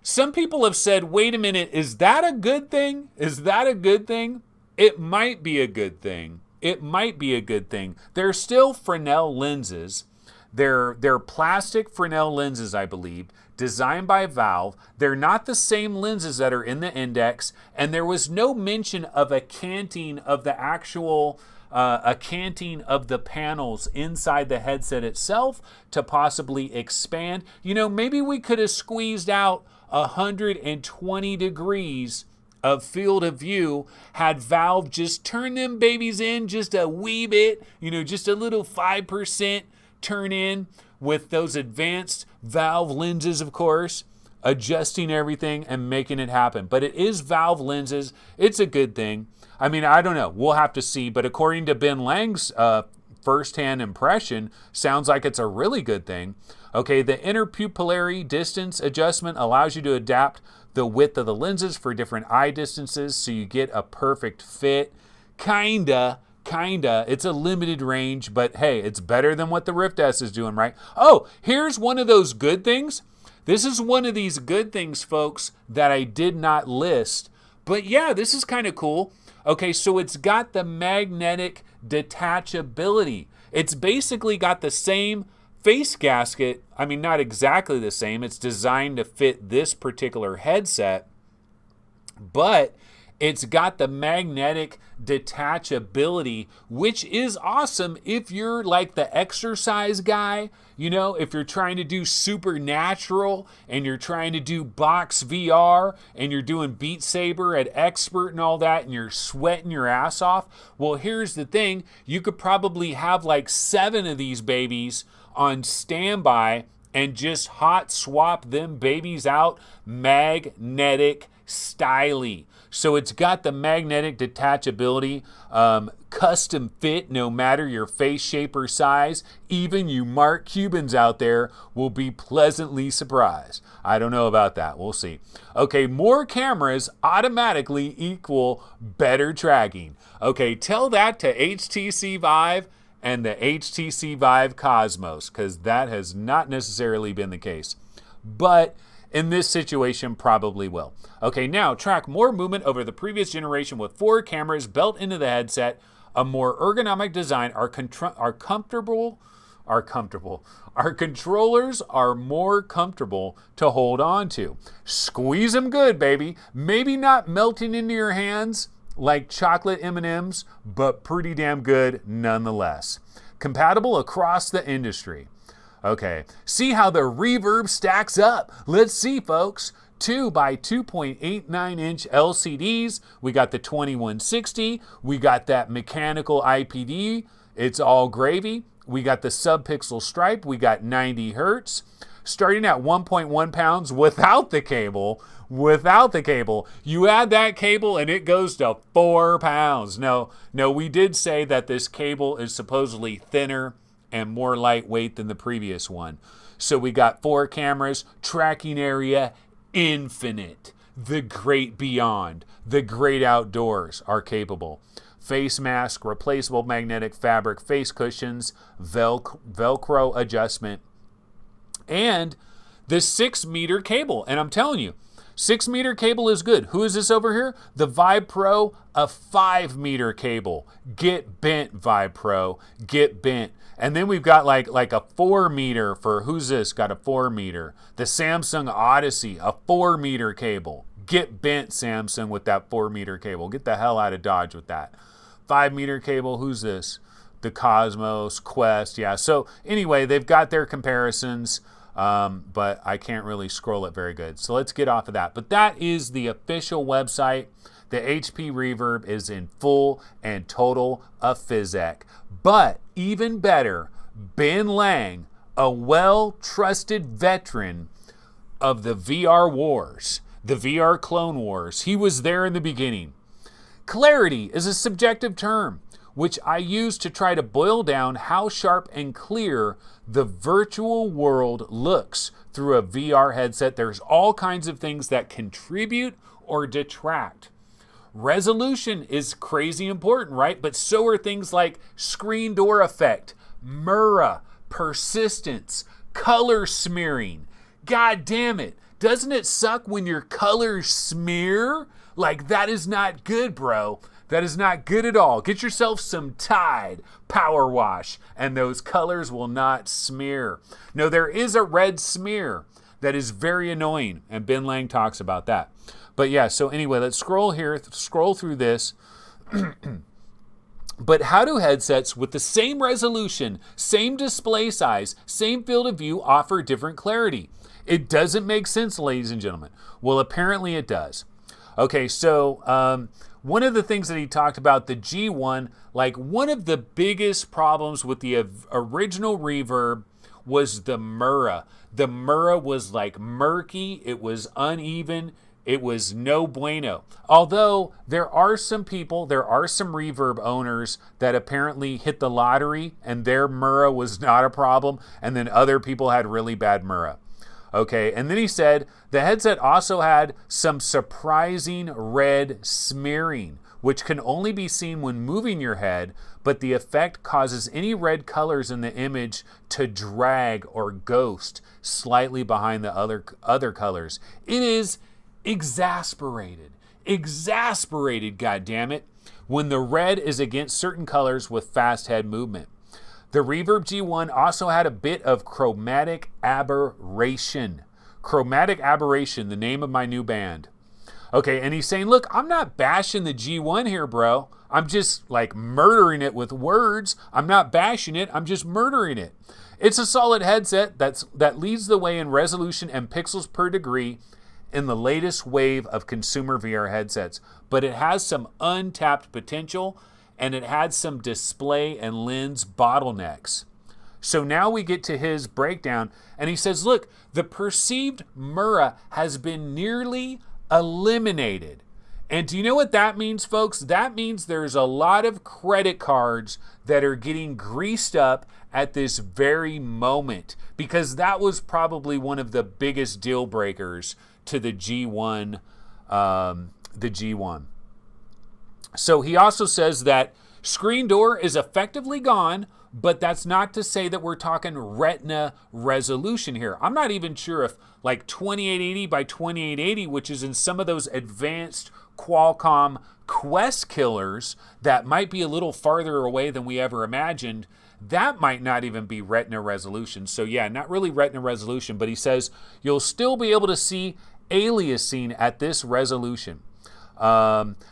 some people have said, wait a minute, is that a good thing? Is that a good thing? It might be a good thing. It might be a good thing. They're still Fresnel lenses. They're plastic Fresnel lenses, I believe, designed by Valve. They're not the same lenses that are in the Index, and there was no mention of a canting of the actual a canting of the panels inside the headset itself to possibly expand. You know, maybe we could have squeezed out 120 degrees of field of view had Valve just turned them babies in just a wee bit, just a little 5% turn in with those advanced Valve lenses, of course, adjusting everything and making it happen. But it is Valve lenses. It's a good thing. I mean, I don't know. We'll have to see. But according to Ben Lang's firsthand impression, sounds like it's a really good thing. Okay, the interpupillary distance adjustment allows you to adapt the width of the lenses for different eye distances so you get a perfect fit. Kinda. It's a limited range, but hey, it's better than what the Rift S is doing, right? Oh, here's one of those good things. This is one of these good things, folks, that I did not list. But yeah, this is kind of cool. Okay, so it's got the magnetic detachability. It's basically got the same face gasket. I mean, not exactly the same. It's designed to fit this particular headset, but it's got the magnetic detachability, which is awesome if you're like the exercise guy, if you're trying to do supernatural and you're trying to do box VR and you're doing Beat Saber at Expert and all that and you're sweating your ass off. Well, here's the thing. You could probably have like 7 of these babies on standby and just hot swap them babies out magnetic styly. So it's got the magnetic detachability, custom fit no matter your face shape or size. Even you Mark Cubans out there will be pleasantly surprised. I don't know about that. We'll see. Okay, more cameras automatically equal better tracking. Okay, tell that to HTC Vive and the HTC Vive Cosmos, because that has not necessarily been the case. But In this situation, probably will. Okay, now track more movement over the previous generation with 4 cameras built into the headset. A more ergonomic design. Our controllers are more comfortable to hold on to. Squeeze them good, baby. Maybe not melting into your hands like chocolate M&Ms, but pretty damn good nonetheless. Compatible across the industry. Okay, see how the Reverb stacks up. Let's see, folks. 2 by 2.89 inch LCDs. We got the 2160. We got that mechanical IPD. It's all gravy. We got the sub-pixel stripe. We got 90 hertz. Starting at 1.1 pounds without the cable. You add that cable and it goes to 4 pounds. No, we did say that this cable is supposedly thinner and more lightweight than the previous one. So we got 4 cameras, tracking area infinite. The great beyond, the great outdoors are capable. Face mask, replaceable magnetic fabric face cushions, Velcro adjustment, and the 6-meter cable. And I'm telling you, 6-meter cable is good. Who is this over here? The Vibe Pro, a 5-meter cable. Get bent, Vibe Pro. Get bent. And then we've got like a 4-meter for, who's this? Got a 4-meter. The Samsung Odyssey, a 4-meter cable. Get bent, Samsung, with that 4-meter cable. Get the hell out of Dodge with that. 5-meter cable, who's this? The Cosmos, Quest, yeah. So anyway, they've got their comparisons, but I can't really scroll it very good. So let's get off of that. But that is the official website. The HP Reverb is in full and total a phys-ec. But even better, Ben Lang, a well-trusted veteran of the VR wars, the VR clone wars, he was there in the beginning. Clarity is a subjective term, which I use to try to boil down how sharp and clear the virtual world looks through a VR headset. There's all kinds of things that contribute or detract. Resolution is crazy important, right? But so are things like screen door effect, Mura, persistence, color smearing. God damn it. Doesn't it suck when your colors smear? Like, that is not good, bro. That is not good at all. Get yourself some Tide Power Wash and those colors will not smear. No, there is a red smear that is very annoying, and Ben Lang talks about that. But yeah, so anyway, let's scroll through this. But how do headsets with the same resolution, same display size, same field of view offer different clarity? It doesn't make sense, ladies and gentlemen. Well, apparently it does. Okay, so one of the things that he talked about, the G1, like one of the biggest problems with the original Reverb was the Mura. The Mura was like murky, it was uneven, it was no bueno. Although there are some Reverb owners that apparently hit the lottery and their Mura was not a problem, and then other people had really bad Mura. Okay, and then he said the headset also had some surprising red smearing, which can only be seen when moving your head, but the effect causes any red colors in the image to drag or ghost slightly behind the other colors. It is exasperated, goddammit, when the red is against certain colors with fast head movement. The Reverb G1 also had a bit of chromatic aberration. Chromatic aberration, the name of my new band. Okay, and he's saying, look, I'm not bashing the G1 here, bro. I'm just like murdering it with words. I'm not bashing it, I'm just murdering it. It's a solid headset that leads the way in resolution and pixels per degree in the latest wave of consumer VR headsets, but it has some untapped potential, and it had some display and lens bottlenecks. So now we get to his breakdown, and he says, look, the perceived Mura has been nearly eliminated. And do you know what that means, folks? That means there's a lot of credit cards that are getting greased up at this very moment, because that was probably one of the biggest deal breakers to the G1. So he also says that Screen door is effectively gone, but that's not to say that we're talking retina resolution here. I'm not even sure if like 2880 by 2880, which is in some of those advanced Qualcomm Quest killers that might be a little farther away than we ever imagined, that might not even be retina resolution. So yeah, not really retina resolution, but he says you'll still be able to see aliasing at this resolution.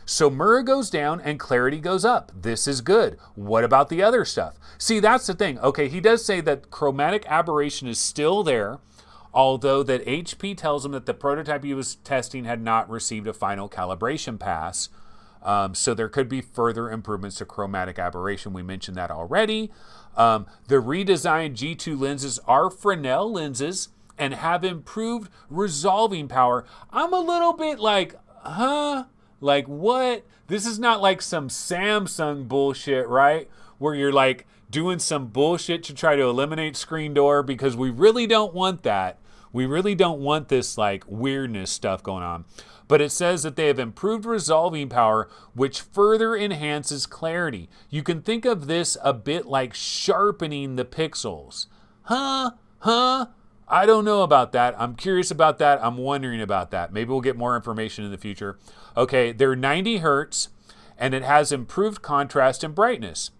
So mirror goes down and clarity goes up. This is good. What about the other stuff? See, that's the thing. Okay, he does say that chromatic aberration is still there, although that HP tells him that the prototype he was testing had not received a final calibration pass. So there could be further improvements to chromatic aberration. We mentioned that already. The redesigned G2 lenses are Fresnel lenses and have improved resolving power. I'm a little bit like, huh? Like what? This is not like some Samsung bullshit, right? Where you're like doing some bullshit to try to eliminate screen door, because we really don't want that. We really don't want this like weirdness stuff going on. But it says that they have improved resolving power, which further enhances clarity. You can think of this a bit like sharpening the pixels. Huh? I don't know about that. I'm curious about that. I'm wondering about that. Maybe we'll get more information in the future. Okay, they're 90 hertz, and it has improved contrast and brightness.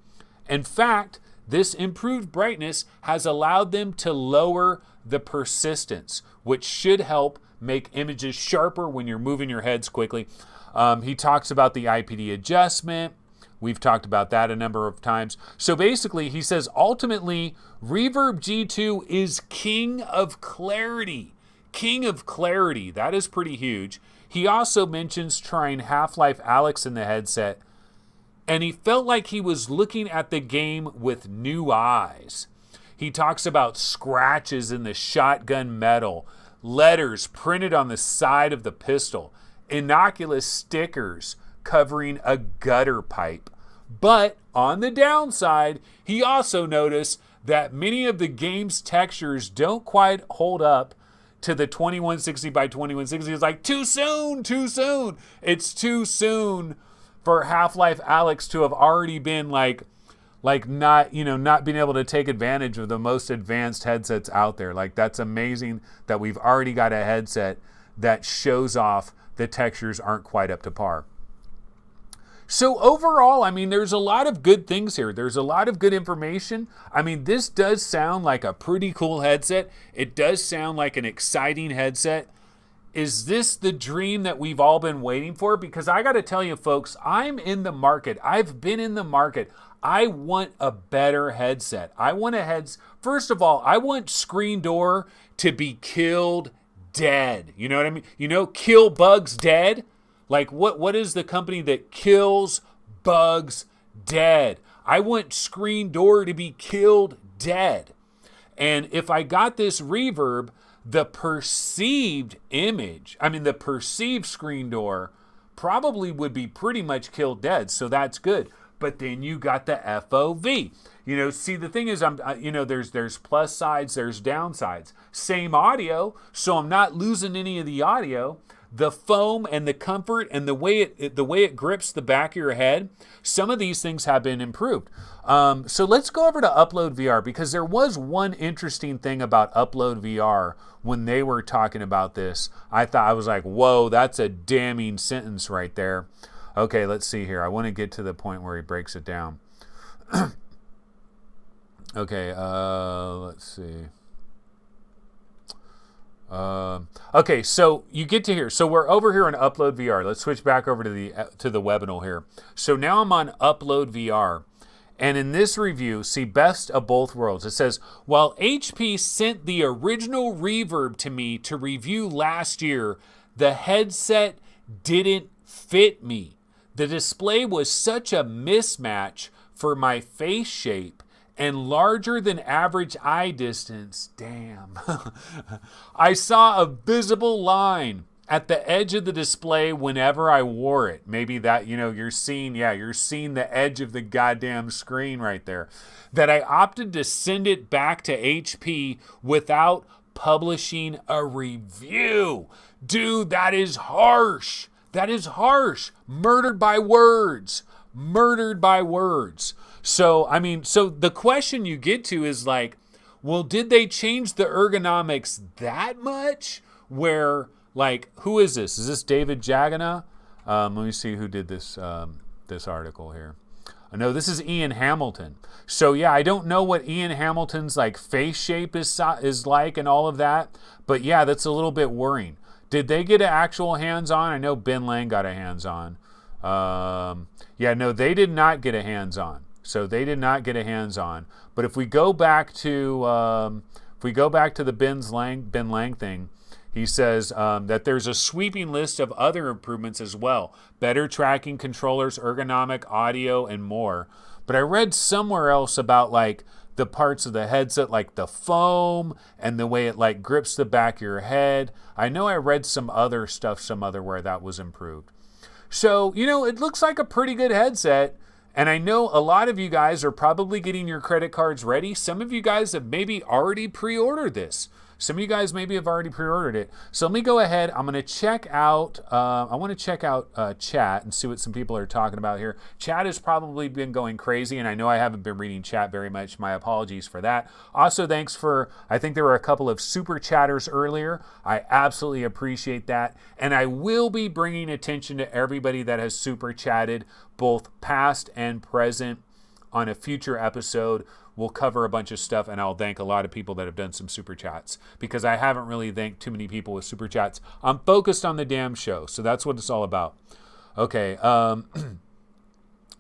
In fact, this improved brightness has allowed them to lower the persistence, which should help make images sharper when you're moving your heads quickly. He talks about the IPD adjustment. We've talked about that a number of times. So basically, he says, ultimately, Reverb G2 is king of clarity. King of clarity. That is pretty huge. He also mentions trying Half-Life Alyx in the headset, and he felt like he was looking at the game with new eyes. He talks about scratches in the shotgun metal, letters printed on the side of the pistol, innocuous stickers covering a gutter pipe. But on the downside, he also noticed that many of the game's textures don't quite hold up to the 2160 by 2160. It's like too soon. It's too soon for Half-Life Alyx to have already been like not being able to take advantage of the most advanced headsets out there. Like, that's amazing that we've already got a headset that shows off the textures aren't quite up to par. So overall, I mean, there's a lot of good things here. There's a lot of good information. I mean, this does sound like a pretty cool headset. It does sound like an exciting headset. Is this the dream that we've all been waiting for? Because I got to tell you, folks, I'm in the market. I've been in the market. I want a better headset. First of all, I want screen door to be killed dead. You know what I mean? You know, kill bugs dead. Like, what is the company that kills bugs dead? I want screen door to be killed dead. And if I got this Reverb, the perceived screen door probably would be pretty much killed dead. So that's good. But then you got the FOV. You know, see, the thing is, there's plus sides, there's downsides. Same audio, so I'm not losing any of the audio. The foam and the comfort and the way it grips the back of your head, some of these things have been improved. So let's go over to Upload VR, because there was one interesting thing about Upload VR when they were talking about this. I was like, whoa, that's a damning sentence right there. Okay, let's see here. I want to get to the point where he breaks it down. Okay, let's see. Okay, so you get to here. So we're over here on Upload VR. Let's switch back over to the webinar here. So now I'm on Upload VR. And in this review, see, best of both worlds. It says, while HP sent the original Reverb to me to review last year, the headset didn't fit me. The display was such a mismatch for my face shape and larger than average eye distance. Damn. I saw a visible line at the edge of the display whenever I wore it. Maybe that, you're seeing the edge of the goddamn screen right there. That I opted to send it back to HP without publishing a review. Dude, that is harsh. That is harsh. Murdered by words. murdered by words. So, I mean, so the question you get to is like, well, did they change the ergonomics that much? Where, like, who is this? Is this David Jagana? Let me see who did this this article here. No, this is Ian Hamilton. So yeah, I don't know what Ian Hamilton's like face shape is like and all of that, but yeah, that's a little bit worrying. Did they get an actual hands-on? I know Ben Lang got a hands-on. Yeah, no, they did not get a hands-on. So they did not get a hands-on. But if we go back to the Ben Lang thing, he says that there's a sweeping list of other improvements as well. Better tracking controllers, ergonomic audio, and more. But I read somewhere else about like the parts of the headset, like the foam and the way it like grips the back of your head. I know I read some other stuff some other where that was improved. So, you know, it looks like a pretty good headset. And I know a lot of you guys are probably getting your credit cards ready. Some of you guys have maybe already pre-ordered this. Some of you guys maybe have already pre-ordered it. So let me go ahead. I'm going to check out, I want to check out chat and see what some people are talking about here. Chat has probably been going crazy, and I know I haven't been reading chat very much. My apologies for that. Also, thanks for, I think there were a couple of super chatters earlier. I absolutely appreciate that. And I will be bringing attention to everybody that has super chatted, both past and present, on a future episode. We'll cover a bunch of stuff, and I'll thank a lot of people that have done some super chats, because I haven't really thanked too many people with super chats. I'm focused on the damn show, so that's what it's all about. Okay,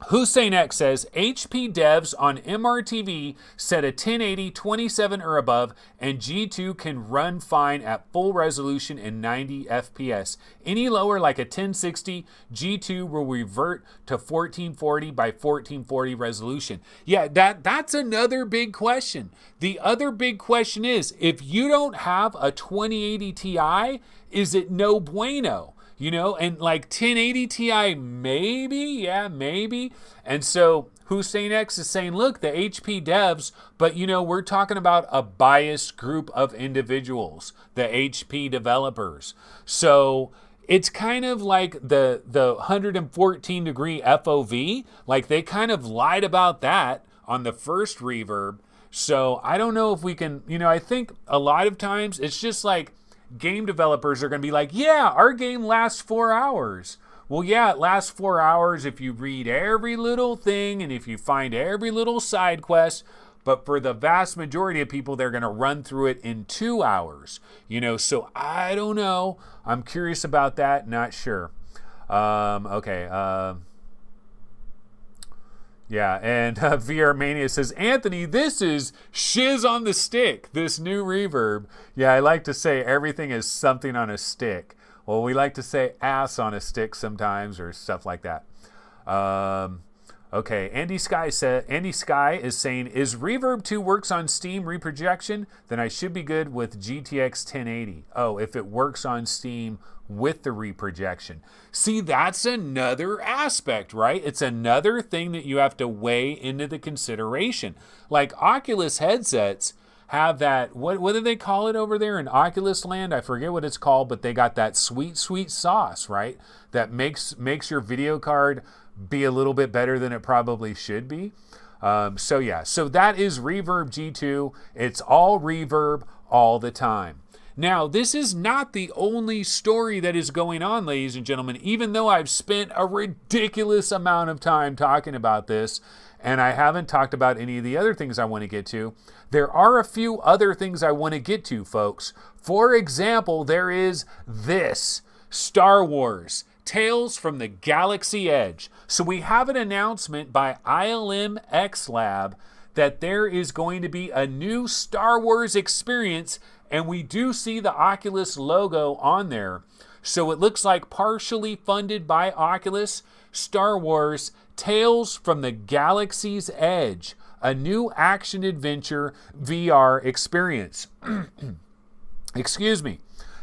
Hussein X says, HP devs on MRTV set a 1080 27 or above, and G2 can run fine at full resolution and 90 FPS. Any lower, like a 1060, G2 will revert to 1440 by 1440 resolution. Yeah, that's another big question. The other big question is, if you don't have a 2080 Ti, is it no bueno? You know, and like 1080 Ti, maybe, yeah, maybe. And so Hussein X is saying, look, the HP devs, but you know, we're talking about a biased group of individuals, the HP developers. So it's kind of like the 114 degree FOV, like they kind of lied about that on the first Reverb. So I don't know if we can, you know, I think a lot of times it's just like, game developers are going to be like, yeah, our game lasts 4 hours. Well, yeah, it lasts 4 hours if you read every little thing and if you find every little side quest. But for the vast majority of people, they're going to run through it in 2 hours. You know, so I don't know. I'm curious about that. Not sure. Okay. Yeah, and VR Mania says, Anthony, this is shiz on the stick, this new Reverb. Yeah, I like to say everything is something on a stick. Well, we like to say ass on a stick sometimes or stuff like that. Okay, Andy Sky is saying, is Reverb 2 works on Steam reprojection? Then I should be good with GTX 1080. Oh, if it works on Steam with the reprojection. See, that's another aspect, right? It's another thing that you have to weigh into the consideration. Like Oculus headsets have that, what do they call it over there in Oculus land? I forget what it's called, but they got that sweet, sweet sauce, right? That makes your video card be a little bit better than it probably should be. So yeah, so that is Reverb G2. It's all reverb all the time. Now, this is not the only story that is going on, ladies and gentlemen, even though I've spent a ridiculous amount of time talking about this, and I haven't talked about any of the other things I want to get to. There are a few other things I want to get to, folks. For example, there is this, Star Wars, Tales from the Galaxy Edge. So we have an announcement by ILM X Lab that there is going to be a new Star Wars experience, and we do see the Oculus logo on there. So it looks like partially funded by Oculus, Star Wars Tales from the Galaxy's Edge, a new action-adventure VR experience. Excuse me.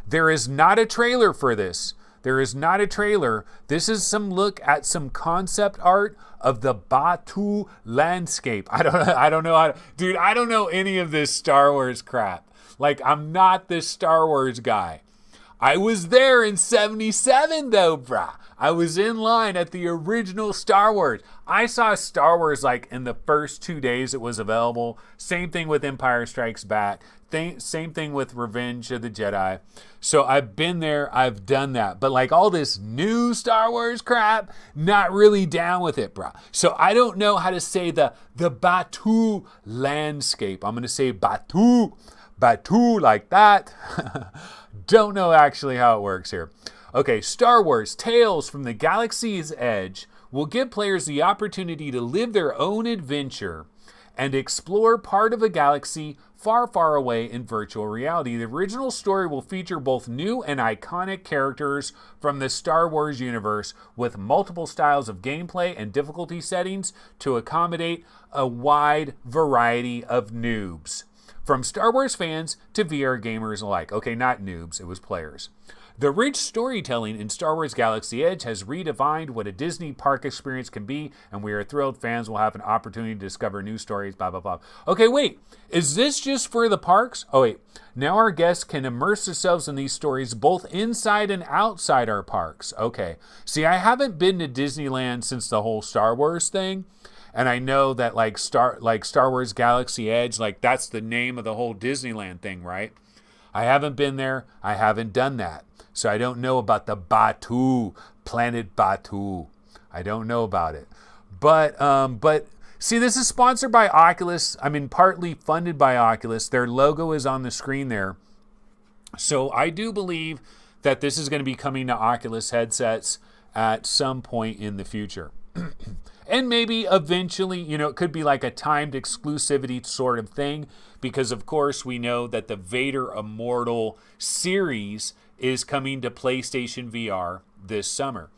There is not a trailer for this. There is not a trailer. This is some look at some concept art of the Batuu landscape. I don't know how to, dude, I don't know any of this Star Wars crap. Like, I'm not this Star Wars guy. I was there in 77 though, brah. I was in line at the original Star Wars. I saw Star Wars like in the first 2 days it was available. Same thing with Empire Strikes Back. Same thing with Revenge of the Jedi. So I've been there, I've done that. But like all this new Star Wars crap, not really down with it, brah. So I don't know how to say the Batuu landscape. I'm going to say Batuu like that. Don't know actually how it works here. Okay, Star Wars Tales from the Galaxy's Edge will give players the opportunity to live their own adventure and explore part of a galaxy far, far away in virtual reality. The original story will feature both new and iconic characters from the Star Wars universe with multiple styles of gameplay and difficulty settings to accommodate a wide variety of noobs. From Star Wars fans to VR gamers alike. Okay, not noobs, it was players. The rich storytelling in Star Wars Galaxy Edge has redefined what a Disney park experience can be, and we are thrilled fans will have an opportunity to discover new stories, blah, blah, blah. Okay, wait, is this just for the parks? Oh, wait, now our guests can immerse themselves in these stories both inside and outside our parks. Okay, see, I haven't been to Disneyland since the whole Star Wars thing. And I know that like Star Wars Galaxy Edge, like that's the name of the whole Disneyland thing, right? I haven't been there. I haven't done that. So I don't know about the Batuu, Planet Batuu. I don't know about it. But see, this is sponsored by Oculus. I mean, partly funded by Oculus. Their logo is on the screen there. So I do believe that this is going to be coming to Oculus headsets at some point in the future. And maybe eventually, it could be like a timed exclusivity sort of thing, because of course we know that the Vader Immortal series is coming to PlayStation VR this summer.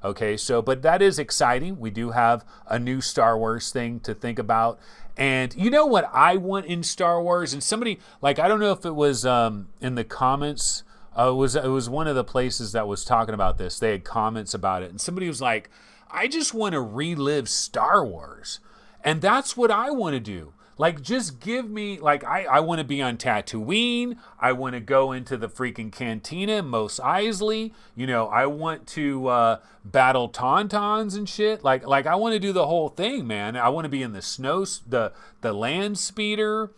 Okay, but that is exciting. We do have a new Star Wars thing to think about. And you know what I want in Star Wars? And somebody, I don't know if it was in the comments, it was one of the places that was talking about this. They had comments about it. And somebody was like, I just want to relive Star Wars. And that's what I want to do. Just give me, I want to be on Tatooine. I want to go into the freaking cantina, Mos Eisley. I want to battle Tauntauns and shit. I want to do the whole thing, man. I want to be in the land speeder.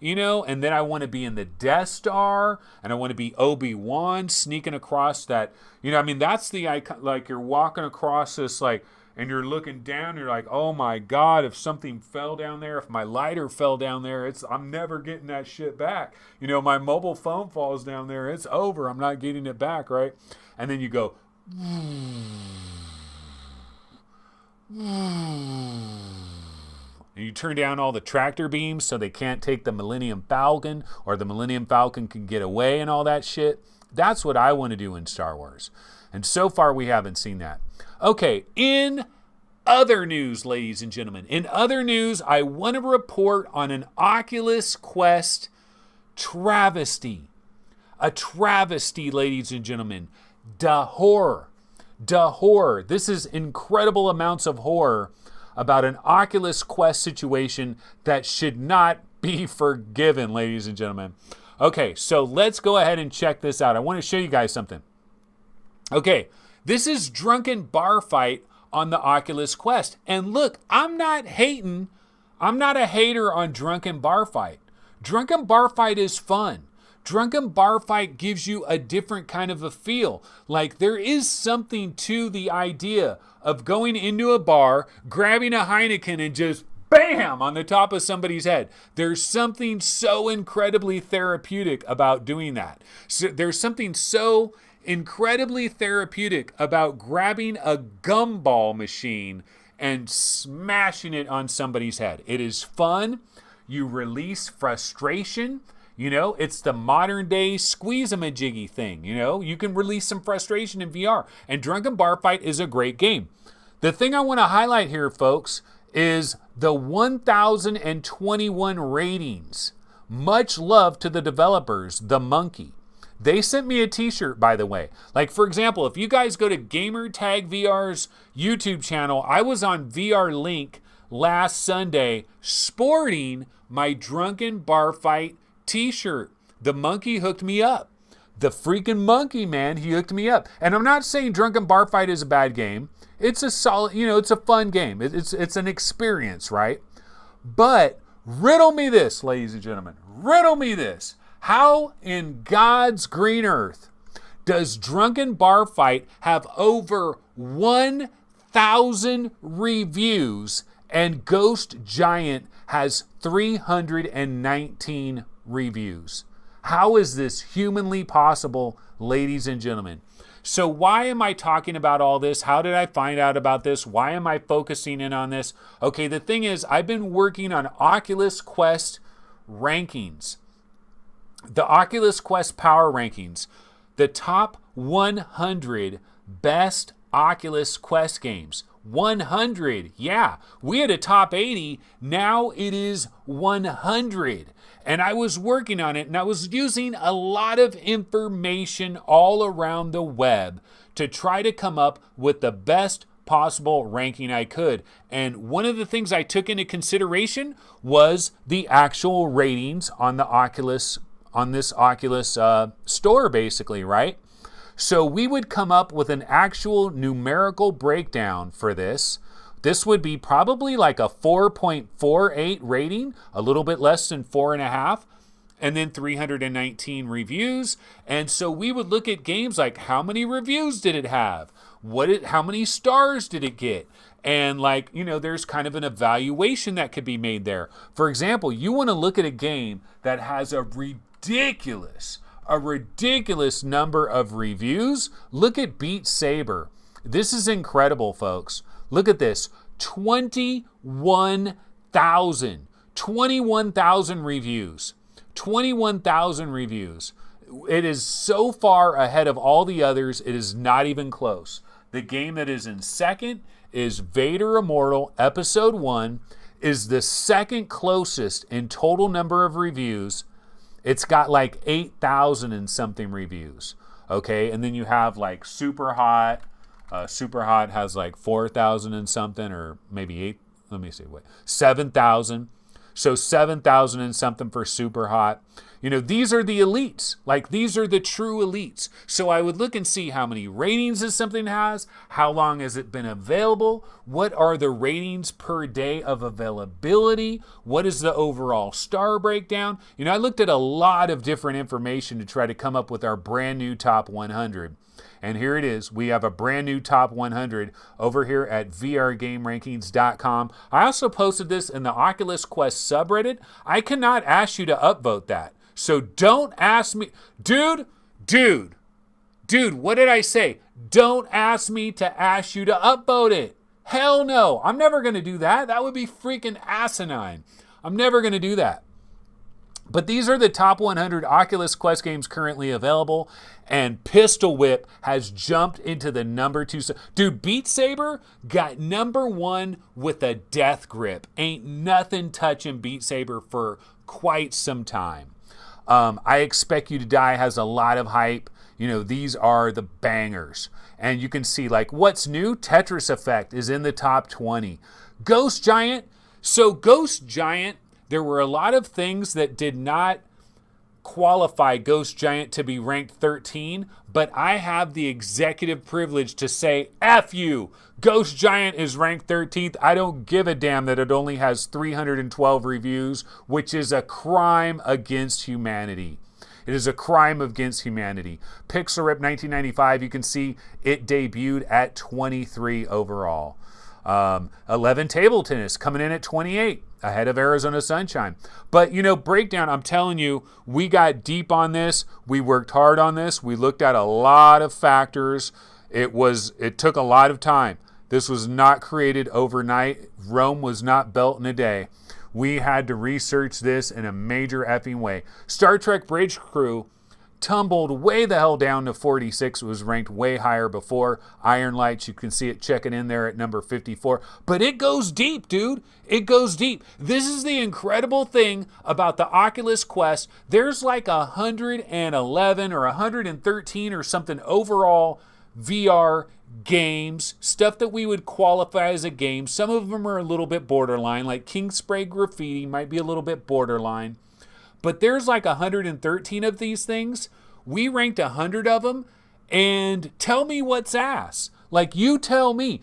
And then I want to be in the Death Star, and I want to be Obi-Wan sneaking across that, that's the icon, you're walking across this, and you're looking down, you're like, oh my God, if something fell down there, if my lighter fell down there, I'm never getting that shit back. My mobile phone falls down there, it's over, I'm not getting it back, right? And then you go, and you turn down all the tractor beams so they can't take the Millennium Falcon, or the Millennium Falcon can get away and all that shit. That's what I want to do in Star Wars. And so far we haven't seen that. Okay, in other news, ladies and gentlemen, I want to report on an Oculus Quest travesty. A travesty, ladies and gentlemen. Da horror. This is incredible amounts of horror about an Oculus Quest situation that should not be forgiven, ladies and gentlemen. Okay, so let's go ahead and check this out. I want to show you guys something. Okay, this is Drunken Bar Fight on the Oculus Quest. And look, I'm not hating. I'm not a hater on Drunken Bar Fight. Drunken Bar Fight is fun. Drunken Bar Fight gives you a different kind of a feel. There is something to the idea of going into a bar, grabbing a Heineken, and just bam on the top of somebody's head. There's something so incredibly therapeutic about doing that. So there's something so incredibly therapeutic about grabbing a gumball machine and smashing it on somebody's head. It is fun. You release frustration. It's the modern day squeeze-a-majiggy thing. You can release some frustration in VR. And Drunken Bar Fight is a great game. The thing I want to highlight here, folks, is the 1,021 ratings. Much love to the developers, The Monkey. They sent me a t-shirt, by the way. For example, if you guys go to Gamertag VR's YouTube channel, I was on VR Link last Sunday sporting my Drunken Bar Fight t-shirt. The Monkey hooked me up. The freaking monkey, man, he hooked me up. And I'm not saying Drunken Bar Fight is a bad game. It's a solid, it's a fun game. It's an experience, right? But riddle me this, ladies and gentlemen. Riddle me this. How in God's green earth does Drunken Bar Fight have over 1,000 reviews and Ghost Giant has 319 reviews? How is this humanly possible, ladies and gentlemen? So why am I talking about all this? How did I find out about this? Why am I focusing in on this? Okay, the thing is, I've been working on Oculus Quest rankings. The Oculus Quest Power Rankings. The top 100 best Oculus Quest games. 100. Yeah, we had a top 80. Now it is 100. And I was working on it, and I was using a lot of information all around the web to try to come up with the best possible ranking I could. And one of the things I took into consideration was the actual ratings on the Oculus, on this Oculus store, basically, right? So we would come up with an actual numerical breakdown for this. This would be probably like a 4.48 rating, a little bit less than 4.5, and then 319 reviews. And so we would look at games like, how many reviews did it have? How many stars did it get? And there's kind of an evaluation that could be made there. For example, you want to look at a game that has a ridiculous number of reviews. Look at Beat Saber. This is incredible, folks. Look at this. 21,000 reviews. 21,000 reviews. It is so far ahead of all the others, it is not even close. The game that is in second is Vader Immortal Episode 1, is the second closest in total number of reviews. It's got like 8,000 and something reviews. Okay, and then you have like Super Hot. Super Hot has like 4,000 and something, or maybe 7,000. So 7,000 and something for Super Hot. These are the elites. These are the true elites. So I would look and see how many ratings this something has, how long has it been available, what are the ratings per day of availability, what is the overall star breakdown. I looked at a lot of different information to try to come up with our brand new top 100. And here it is. We have a brand new top 100 over here at vrgamerankings.com. I also posted this in the Oculus Quest subreddit. I cannot ask you to upvote that. So don't ask me. Dude, what did I say? Don't ask me to ask you to upvote it. Hell no. I'm never going to do that. That would be freaking asinine. I'm never going to do that. But these are the top 100 Oculus Quest games currently available, and Pistol Whip has jumped into the number 2. Dude, Beat Saber got number 1 with a death grip. Ain't nothing touching Beat Saber for quite some time. I Expect You to Die has a lot of hype. These are the bangers. And you can see, what's new? Tetris Effect is in the top 20. Ghost Giant. So Ghost Giant, there were a lot of things that did not qualify Ghost Giant to be ranked 13, but I have the executive privilege to say, F you, Ghost Giant is ranked 13th. I don't give a damn that it only has 312 reviews, which is a crime against humanity. It is a crime against humanity. Pixel Rip 1995, you can see it debuted at 23 overall. 11 Table Tennis coming in at 28, ahead of Arizona Sunshine. But, breakdown, I'm telling you, we got deep on this. We worked hard on this. We looked at a lot of factors. It took a lot of time. This was not created overnight. Rome was not built in a day. We had to research this in a major effing way. Star Trek Bridge Crew tumbled way the hell down to 46. It was ranked way higher before. Iron Lights, you can see it checking in there at number 54. But it goes deep, dude. It goes deep. This is the incredible thing about the Oculus Quest. There's like 111 or 113 or something overall VR games, stuff that we would qualify as a game. Some of them are a little bit borderline, like King Spray Graffiti might be a little bit borderline. But there's like 113 of these things. We ranked 100 of them, and tell me what's ass. Like, you tell me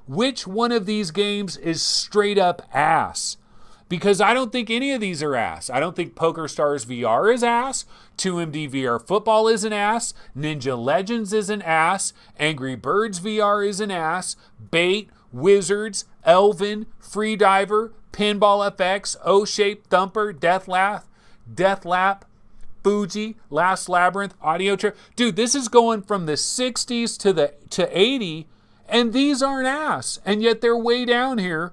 which one of these games is straight up ass. Because I don't think any of these are ass. I don't think PokerStars VR is ass. 2MD VR Football is an ass. Ninja Legends is an ass. Angry Birds VR is an ass. Bait, Wizards, Elvin, Freediver, Pinball FX, O-Shape, Thumper, Deathlap, Fuji, Last Labyrinth, Audio Trip. Dude, this is going from the 60s to 80, and these aren't ass. And yet they're way down here.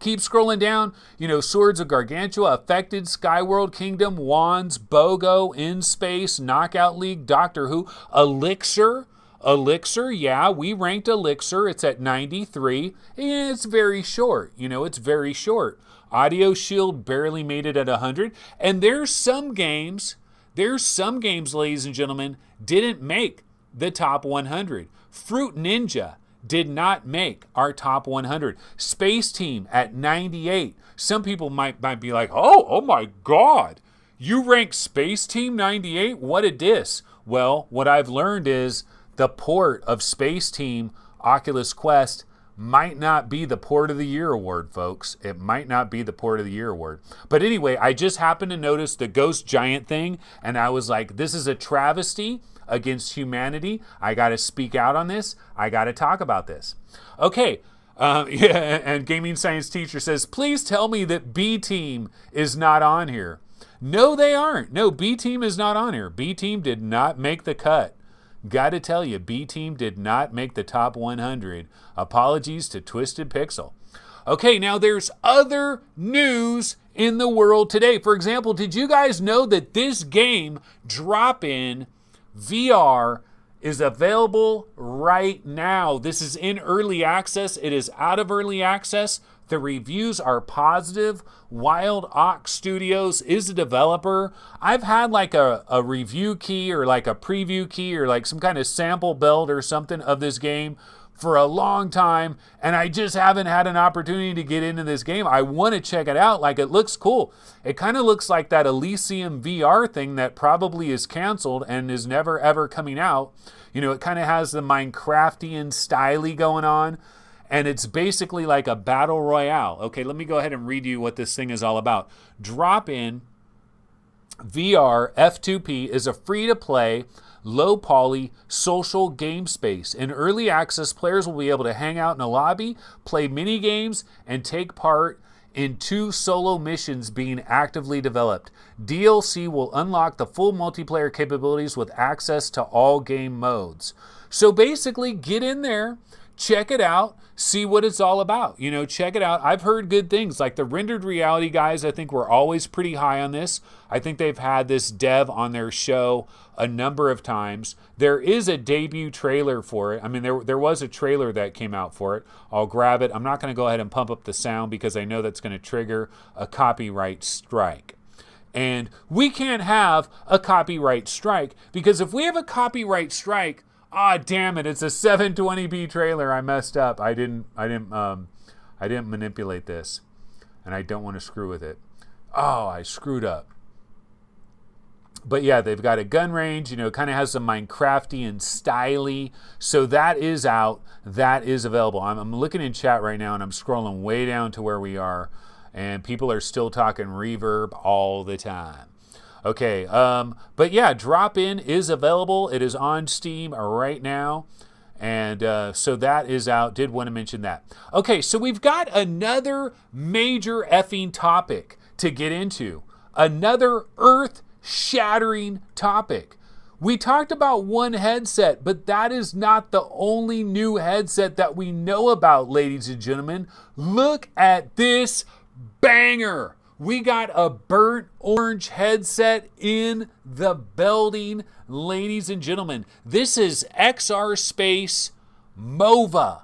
Keep scrolling down. Swords of Gargantua, Affected, Skyworld Kingdom, Wands, BOGO, In Space, Knockout League, Doctor Who, Elixir, yeah, we ranked Elixir. It's at 93. And it's very short. It's very short. Audio Shield barely made it at 100. And there's some games, ladies and gentlemen, didn't make the top 100. Fruit Ninja did not make our top 100. Space Team at 98. Some people might be like, oh my God, you ranked Space Team 98? What a diss. Well, what I've learned is the port of Space Team Oculus Quest might not be the Port of the Year award, folks. It might not be the Port of the Year award. But anyway, I just happened to notice the Ghost Giant thing, and I was like, this is a travesty against humanity. I got to speak out on this. I got to talk about this. Okay. And Gaming Science Teacher says, please tell me that B Team is not on here. No, they aren't. No, B Team is not on here. B Team did not make the cut. Got to tell you, B Team did not make the top 100. Apologies to Twisted Pixel. Okay, now there's other news in the world today. For example, did you guys know that this game, Drop-In VR, is available right now? This is in early access. It is out of early access. The reviews are positive. Wild Ox Studios is a developer. I've had like a review key or like a preview key or like some kind of sample build or something of this game for a long time, and I just haven't had an opportunity to get into this game. I want to check it out. Like, it looks cool. It kind of looks like that Elysium VR thing that probably is canceled and is never ever coming out. It kind of has the Minecraftian style going on. And it's basically like a battle royale. Okay, let me go ahead and read you what this thing is all about. Drop-In VR F2P is a free-to-play, low-poly social game space. In early access, players will be able to hang out in a lobby, play mini-games, and take part in 2 solo missions being actively developed. DLC will unlock the full multiplayer capabilities with access to all game modes. So basically, get in there, check it out, see what it's all about. Check it out. I've heard good things. Like the Rendered Reality guys, I think were always pretty high on this. I think they've had this dev on their show a number of times. There is a debut trailer for it. I mean, there was a trailer that came out for it. I'll grab it. I'm not going to go ahead and pump up the sound because I know that's going to trigger a copyright strike. And we can't have a copyright strike because if we have a copyright strike, damn it, it's a 720p trailer. I messed up. I didn't manipulate this. And I don't want to screw with it. Oh, I screwed up. But yeah, they've got a gun range, it kind of has some Minecraftian style. So that is out. That is available. I'm looking in chat right now and I'm scrolling way down to where we are. And people are still talking Reverb all the time. Okay, but yeah, Drop-In is available. It is on Steam right now. And so that is out. Did want to mention that. Okay, so we've got another major effing topic to get into. Another earth-shattering topic. We talked about one headset, but that is not the only new headset that we know about, ladies and gentlemen. Look at this banger. We got a burnt orange headset in the building, ladies and gentlemen. This is XR Space Mova.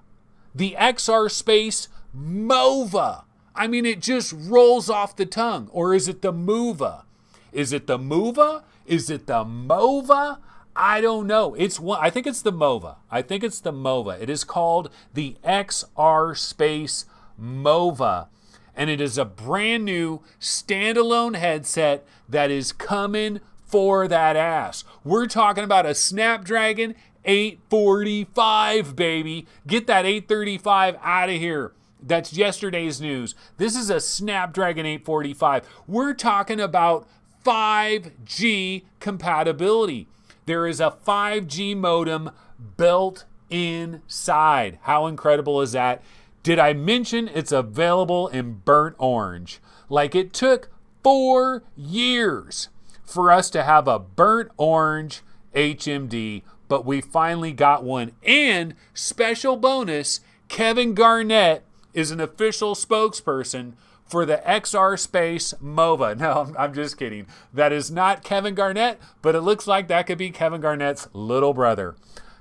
The XR Space Mova. I mean, it just rolls off the tongue. Or is it the Mova? Is it the Mova? Is it the Mova? I don't know. I think it's the Mova. It is called the XR Space Mova. And it is a brand new standalone headset that is coming for that ass. We're talking about a Snapdragon 845, baby. Get that 835 out of here. That's yesterday's news. This is a Snapdragon 845. We're talking about 5G compatibility. There is a 5G modem built inside. How incredible is that? Did I mention it's available in burnt orange? Like, it took 4 years for us to have a burnt orange HMD, but we finally got one. And special bonus, Kevin Garnett is an official spokesperson for the XR Space Mova. No, I'm just kidding. That is not Kevin Garnett, but it looks like that could be Kevin Garnett's little brother.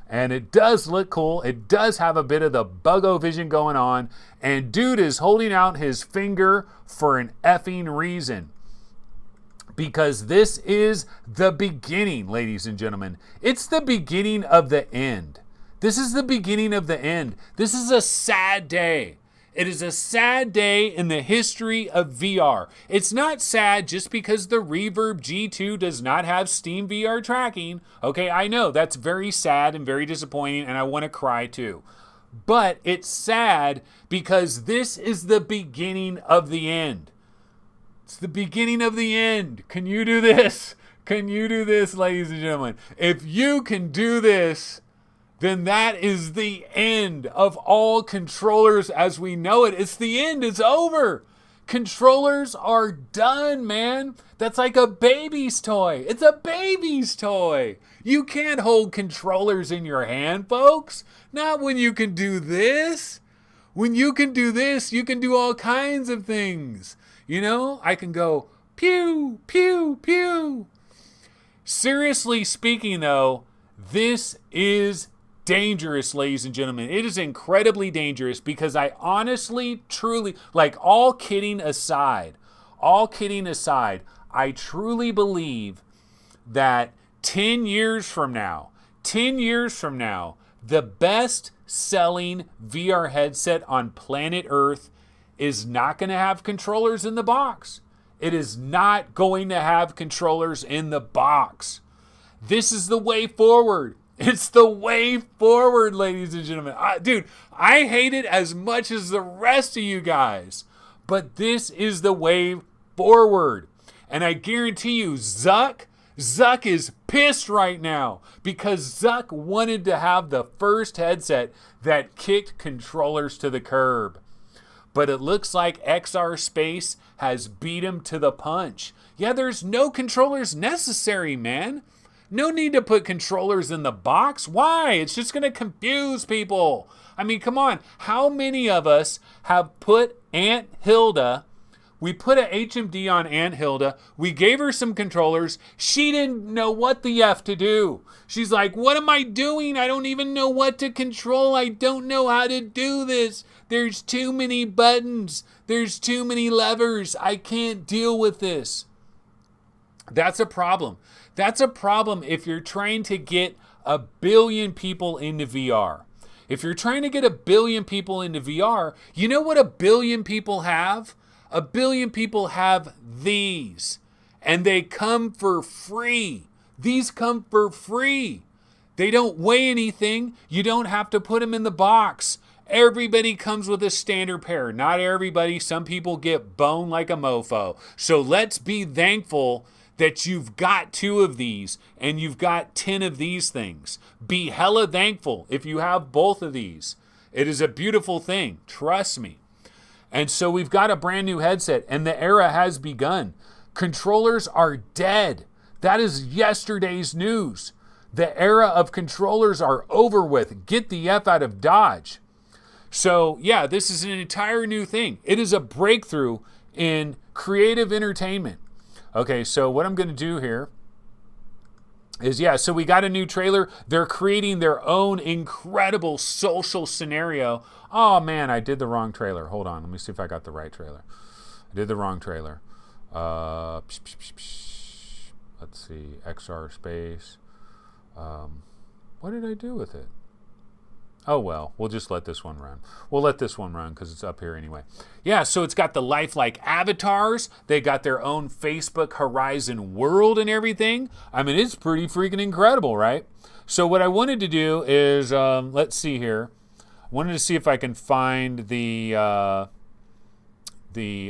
And it does look cool. It does have a bit of the buggo vision going on. And dude is holding out his finger for an effing reason. Because this is the beginning, ladies and gentlemen. It's the beginning of the end. This is the beginning of the end. This is a sad day. It is a sad day in the history of VR. It's not sad just because the Reverb G2 does not have Steam VR tracking. Okay, I know that's very sad and very disappointing, and I want to cry too. But it's sad because this is the beginning of the end. It's the beginning of the end. Can you do this? Can you do this, ladies and gentlemen? If you can do this, then that is the end of all controllers as we know it. It's the end. It's over. Controllers are done, man. That's like a baby's toy. It's a baby's toy. You can't hold controllers in your hand, folks. Not when you can do this. When you can do this, you can do all kinds of things. You know, I can go pew, pew, pew. Seriously speaking, though, this is dangerous, ladies and gentlemen. It is incredibly dangerous because I honestly, truly, like, all kidding aside, I truly believe that 10 years from now, the best selling VR headset on planet Earth is not going to have controllers in the box. It is not going to have controllers in the box. This is the way forward. It's the way forward, ladies and gentlemen. Dude, I hate it as much as the rest of you guys. But this is the way forward. And I guarantee you, Zuck is pissed right now because Zuck wanted to have the first headset that kicked controllers to the curb. But it looks like XR Space has beat him to the punch. Yeah, there's no controllers necessary, man. No need to put controllers in the box. Why? It's just going to confuse people. I mean, come on. How many of us have put Aunt Hilda? We put a HMD on Aunt Hilda. We gave her some controllers. She didn't know what the F to do. She's like, what am I doing? I don't even know what to control. I don't know how to do this. There's too many buttons. There's too many levers. I can't deal with this. That's a problem. That's a problem if you're trying to get 1 billion people into VR. If you're trying to get 1 billion people into VR, you know what 1 billion people have? 1 billion people have these. And they come for free. These come for free. They don't weigh anything. You don't have to put them in the box. Everybody comes with a standard pair. Not everybody. Some people get boned like a mofo. So let's be thankful that you've got 2 of these and you've got 10 of these things. Be hella thankful if you have both of these. It is a beautiful thing. Trust me. And so we've got a brand new headset and the era has begun. Controllers are dead. That is yesterday's news. The era of controllers are over with. Get the F out of Dodge. So yeah, this is an entire new thing. It is a breakthrough in creative entertainment. Okay, so what I'm going to do here is, so we got a new trailer. They're creating their own incredible social scenario. Oh, man, I did the wrong trailer. Hold on. Let me see if I got the right trailer. I did the wrong trailer. Let's see. XR Space. What did I do with it? Oh well, we'll just let this one run. We'll let this one run because it's up here anyway. Yeah, so it's got the lifelike avatars. They got their own Facebook Horizon world and everything. I mean, it's pretty freaking incredible, right? So what I wanted to do is, let's see here. I wanted to see if I can find the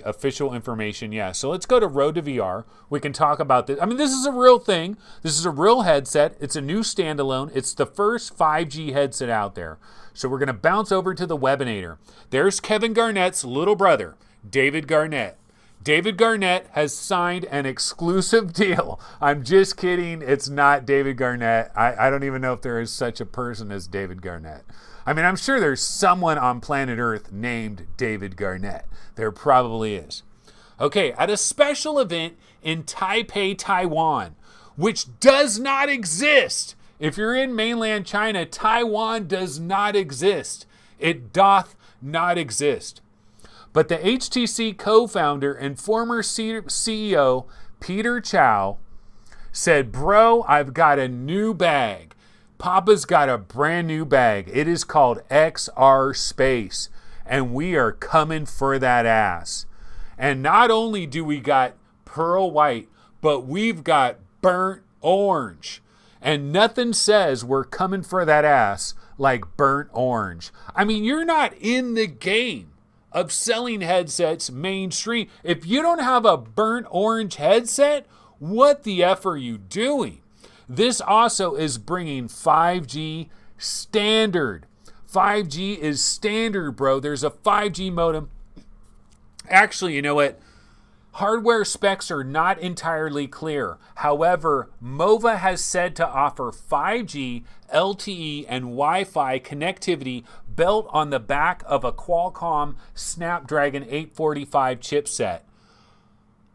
official information. Yeah, so let's go to Road to VR. We can talk about this. I mean, this is a real thing. This is a real headset. It's a new standalone. It's the first 5G headset out there. So we're going to bounce over to the webinator. There's Kevin Garnett's little brother, David Garnett. David Garnett has signed an exclusive deal. I'm just kidding. It's not David Garnett. I don't even know if there is such a person as David Garnett. I mean, I'm sure there's someone on planet Earth named David Garnett. There probably is. Okay, at a special event in Taipei, Taiwan, which does not exist. If you're in mainland China, Taiwan does not exist. It doth not exist. But the HTC co-founder and former CEO, Peter Chow, said, bro, I've got a new bag. Papa's got a brand new bag. It is called XR Space, and we are coming for that ass. And not only do we got pearl white, but we've got burnt orange. And nothing says we're coming for that ass like burnt orange. I mean, you're not in the game of selling headsets mainstream. If you don't have a burnt orange headset, what the F are you doing? This also is bringing 5G standard. 5G is standard, bro. There's a 5G modem. Actually, you know what? Hardware specs are not entirely clear. However, Mova has said to offer 5G, LTE, and Wi-Fi connectivity built on the back of a Qualcomm Snapdragon 845 chipset.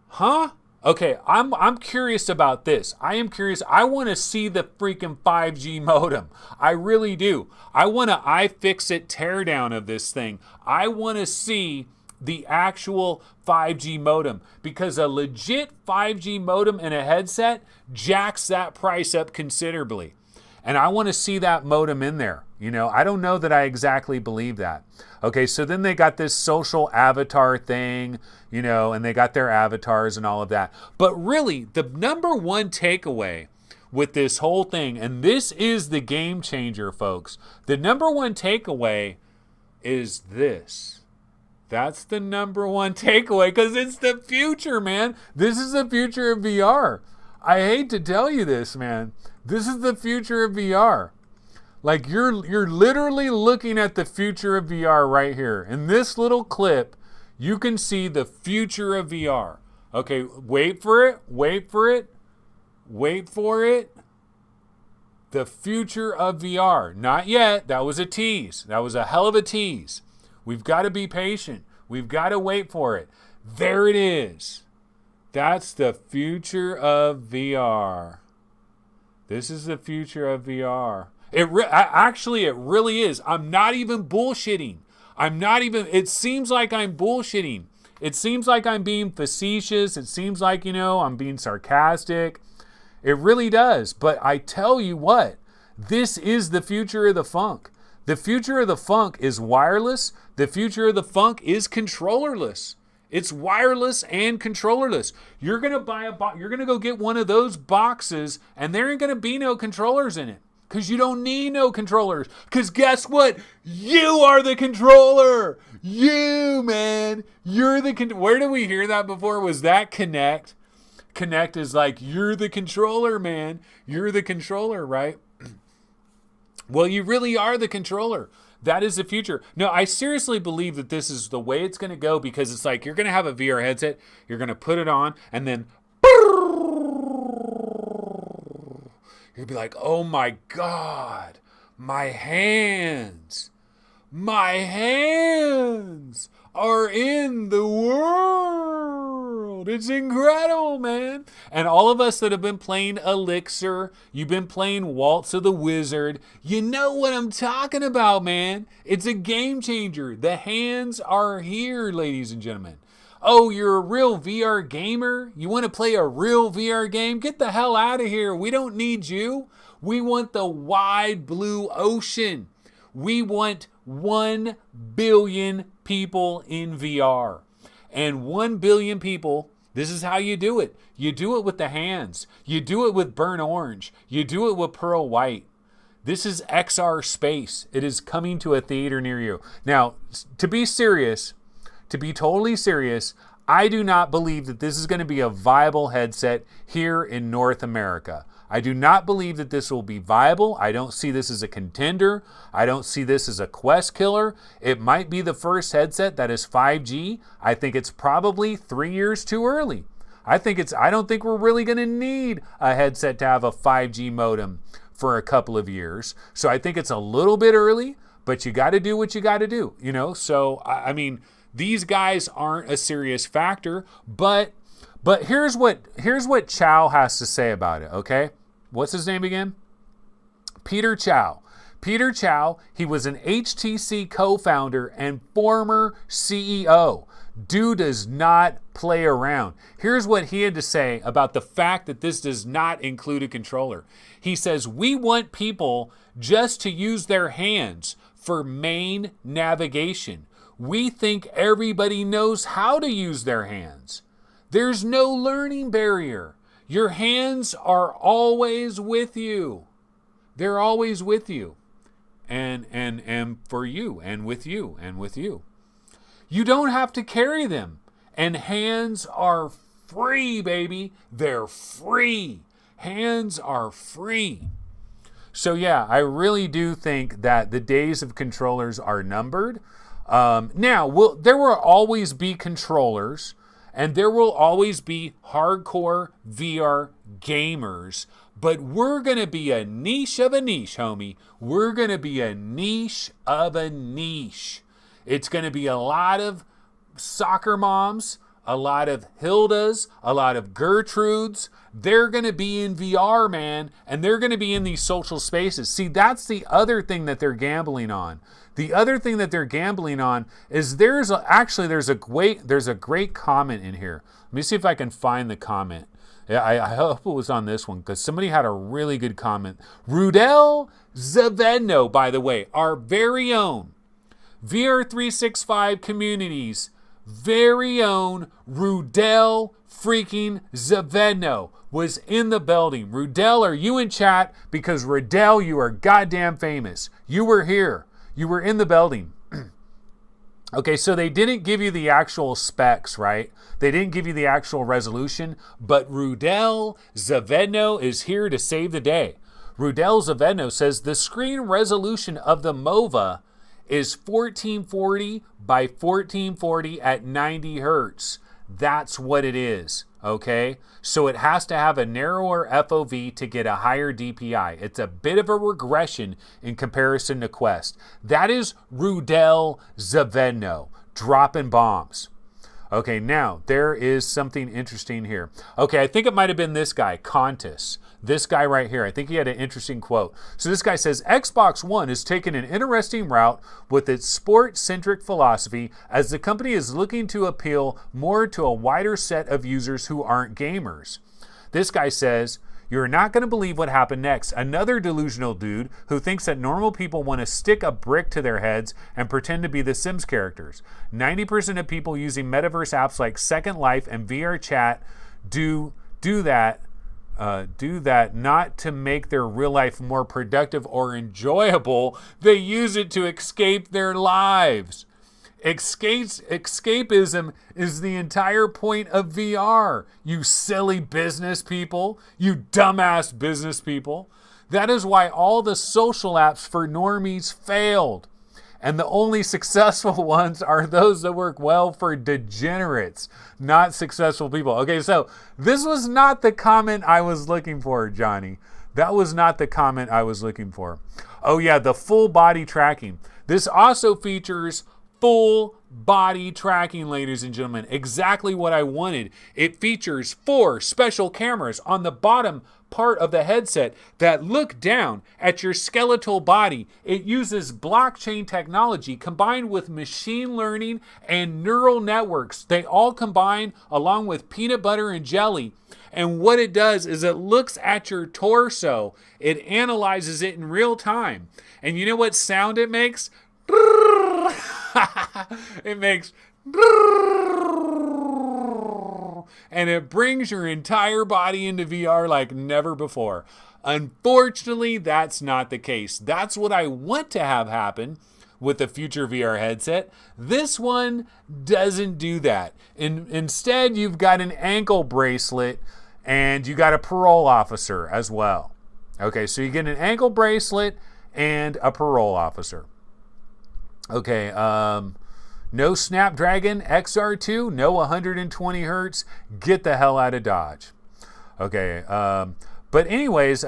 Huh? Okay, I'm curious about this. I am curious. I want to see the freaking 5G modem. I really do. I want to iFixit teardown of this thing. I want to see the actual 5G modem, because a legit 5G modem in a headset jacks that price up considerably. And I want to see that modem in there. You know, I don't know that I exactly believe that. Okay, so then they got this social avatar thing, you know, and they got their avatars and all of that. But really, the number one takeaway with this whole thing, and this is the game changer, folks. The number one takeaway is this. That's the number one takeaway, because it's the future, man. This is the future of VR. I hate to tell you this, man. This is the future of VR. Like, you're literally looking at the future of VR right here. In this little clip, you can see the future of VR. Okay, wait for it, wait for it, wait for it. The future of VR. Not yet. That was a tease. That was a hell of a tease. We've got to be patient. We've got to wait for it. There it is. That's the future of VR. This is the future of VR. Actually, it really is. I'm not even bullshitting. It seems like I'm bullshitting. It seems like I'm being facetious. It seems like, you know, I'm being sarcastic. It really does. But I tell you what, this is the future of the funk. The future of the funk is wireless. The future of the funk is controllerless. It's wireless and controllerless. You're going to you're going to go get one of those boxes, and there ain't going to be no controllers in it, because you don't need no controllers. Because guess what? You are the controller. You, man. You're the where did we hear that before? Was that Connect? Connect is like, you're the controller, man. You're the controller, right? Well, you really are the controller. That is the future. No, I seriously believe that this is the way it's going to go, because it's like, you're going to have a VR headset, you're going to put it on, and then you'll be like, oh my God, my hands are in the world. It's incredible, man. And all of us that have been playing Elixir, you've been playing Waltz of the Wizard, you know what I'm talking about, man. It's a game changer. The hands are here, ladies and gentlemen. Oh, you're a real VR gamer? You want to play a real VR game? Get the hell out of here. We don't need you. We want the wide blue ocean. We want 1 billion people in VR. And 1 billion people, this is how you do it. You do it with the hands. You do it with burnt orange. You do it with pearl white. This is XR Space. It is coming to a theater near you. Now, to be serious, to be totally serious, I do not believe that this is going to be a viable headset here in North America. I do not believe that this will be viable. I don't see this as a contender. I don't see this as a Quest killer. It might be the first headset that is 5G. I think it's probably 3 years too early. I don't think we're really going to need a headset to have a 5G modem for a couple of years. So I think it's a little bit early, but you got to do what you got to do, you know? So, I mean, these guys aren't a serious factor, but here's what Chow has to say about it, okay? What's his name again? Peter Chow. Peter Chow, he was an HTC co-founder and former CEO. Dude does not play around. Here's what he had to say about the fact that this does not include a controller. He says, we want people just to use their hands for main navigation. We think everybody knows how to use their hands. There's no learning barrier. Your hands are always with you. They're always with you. And for you, and with you, and with you. You don't have to carry them. And hands are free, baby. They're free. Hands are free. So yeah, I really do think that the days of controllers are numbered. Now, there will always be controllers, and there will always be hardcore VR gamers, but we're going to be a niche of a niche, homie. We're going to be a niche of a niche. It's going to be a lot of soccer moms, a lot of Hildas, a lot of Gertrudes. They're going to be in VR, man, and they're going to be in these social spaces. See, that's the other thing that they're gambling on. The other thing that they're gambling on is there's a great comment in here. Let me see if I can find the comment. I hope it was on this one because somebody had a really good comment. Rudel Zavedno, by the way, our very own VR365 community's very own Rudel freaking Zavedno was in the building. Rudel, are you in chat? Because Rudel, you are goddamn famous. You were here. You were in the building. Okay, so they didn't give you the actual specs, right? They didn't give you the actual resolution, but Rudel Zavedno is here to save the day. Rudel Zavedno says the screen resolution of the Mova is 1440 by 1440 at 90 hertz. That's what it is, okay? So it has to have a narrower FOV to get a higher DPI. It's a bit of a regression in comparison to Quest. That is Rudel Zavedno, dropping bombs. Okay, now, there is something interesting here. Okay, I think it might have been this guy, Contis. This guy right here. I think he had an interesting quote. So this guy says, Xbox One has taken an interesting route with its sport-centric philosophy as the company is looking to appeal more to a wider set of users who aren't gamers. This guy says, you're not going to believe what happened next. Another delusional dude who thinks that normal people want to stick a brick to their heads and pretend to be the Sims characters. 90% of people using metaverse apps like Second Life and VR Chat do that not to make their real life more productive or enjoyable. They use it to escape their lives. Escapism is the entire point of VR, you silly business people, you dumbass business people. That is why all the social apps for normies failed. And the only successful ones are those that work well for degenerates, not successful people. Okay, so this was not the comment I was looking for, Johnny. That was not the comment I was looking for. Oh yeah, the full body tracking. This also features full body tracking, ladies and gentlemen. Exactly what I wanted. It features 4 special cameras on the bottom part of the headset that look down at your skeletal body. It uses blockchain technology combined with machine learning and neural networks. They all combine along with peanut butter and jelly. And what it does is it looks at your torso. It analyzes it in real time. And you know what sound it makes? It makes... and it brings your entire body into VR like never before. Unfortunately, that's not the case. That's what I want to have happen with the future VR headset. This one doesn't do that. Instead, you've got an ankle bracelet and you got a parole officer as well. Okay, so you get an ankle bracelet and a parole officer. Okay, no Snapdragon XR2, no 120 hertz. Get the hell out of Dodge. Okay, but anyways,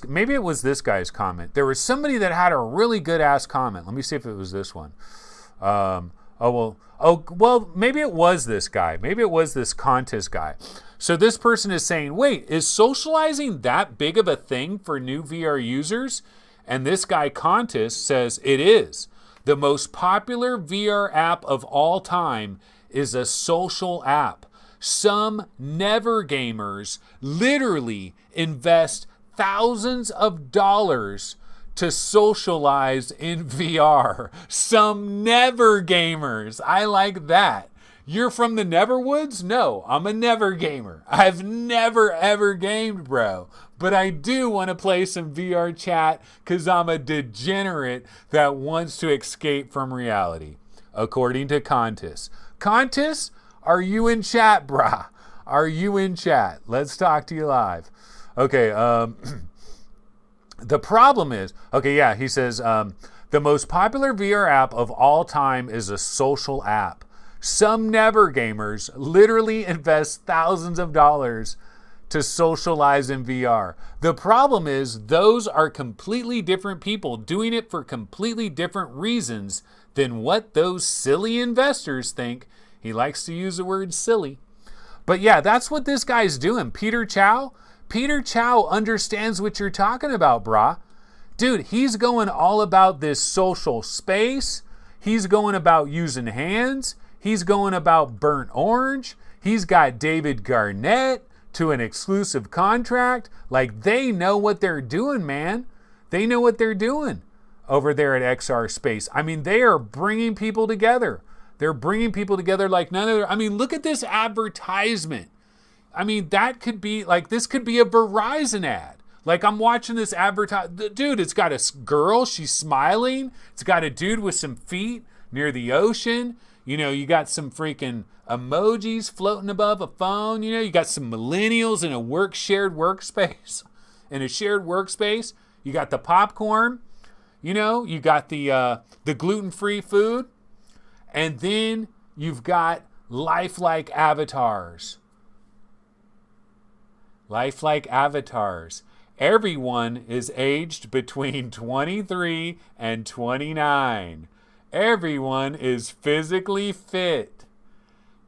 maybe it was this guy's comment. There was somebody that had a really good ass comment. Let me see if it was this one. Well, maybe it was this guy. Maybe it was this contest guy. So this person is saying, wait, is socializing that big of a thing for new VR users? And this guy contest says it is. The most popular VR app of all time is a social app. Some never gamers literally invest thousands of dollars to socialize in VR. Some never gamers. I like that. You're from the Neverwoods? No, I'm a never gamer. I've never ever gamed, bro. But I do want to play some VR chat because I'm a degenerate that wants to escape from reality, according to Contis. Contis, are you in chat, brah? Are you in chat? Let's talk to you live. Okay, the problem is, he says, the most popular VR app of all time is a social app. Some never gamers literally invest thousands of dollars to socialize in VR. The problem is those are completely different people doing it for completely different reasons than what those silly investors think. He likes to use the word silly. But yeah, that's what this guy's doing. Peter Chow understands what you're talking about, brah. Dude, he's going all about this social space. He's going about using hands. He's going about burnt orange. He's got David Garnett to an exclusive contract. Like, they know what they're doing, man. They know what they're doing over there at XR Space. I mean, they are bringing people together. They're bringing people together like none other. I mean, look at this advertisement. I mean, that could be like, this could be a Verizon ad. Like, I'm watching this dude, it's got a girl, she's smiling. It's got a dude with some feet near the ocean. You know, you got some freaking emojis floating above a phone. You know, you got some millennials in a shared workspace. In a shared workspace, you got the popcorn. You know, you got the gluten-free food. And then you've got lifelike avatars. Lifelike avatars. Everyone is aged between 23 and 29. Everyone is physically fit.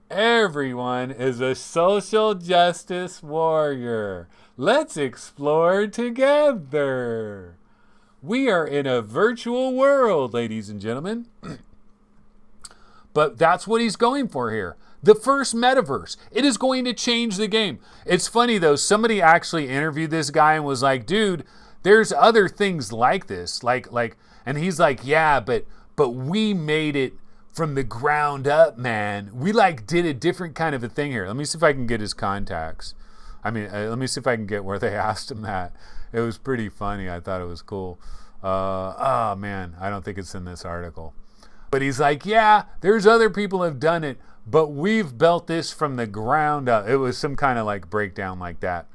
Everyone is a social justice warrior. Let's explore together. We are in a virtual world, ladies and gentlemen. But that's what he's going for here. The first metaverse. It is going to change the game. It's funny, though. Somebody actually interviewed this guy and was like, dude, there's other things like this. And he's like, yeah, but we made it from the ground up, man. We did a different kind of a thing here. Let me see if I can get his contacts. Let me see if I can get where they asked him that. It was pretty funny. I thought it was cool. Oh, man. I don't think it's in this article. But he's like, yeah, there's other people who have done it, but we've built this from the ground up. It was some kind of breakdown like that.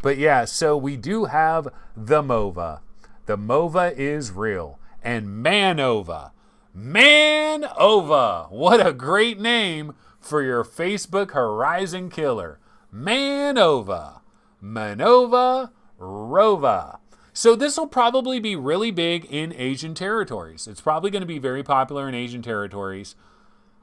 But yeah, so we do have the Mova. The Mova is real. And Manova. Manova. What a great name for your Facebook Horizon killer. Manova. Manova Rova. So this will probably be really big in Asian territories. It's probably going to be very popular in Asian territories.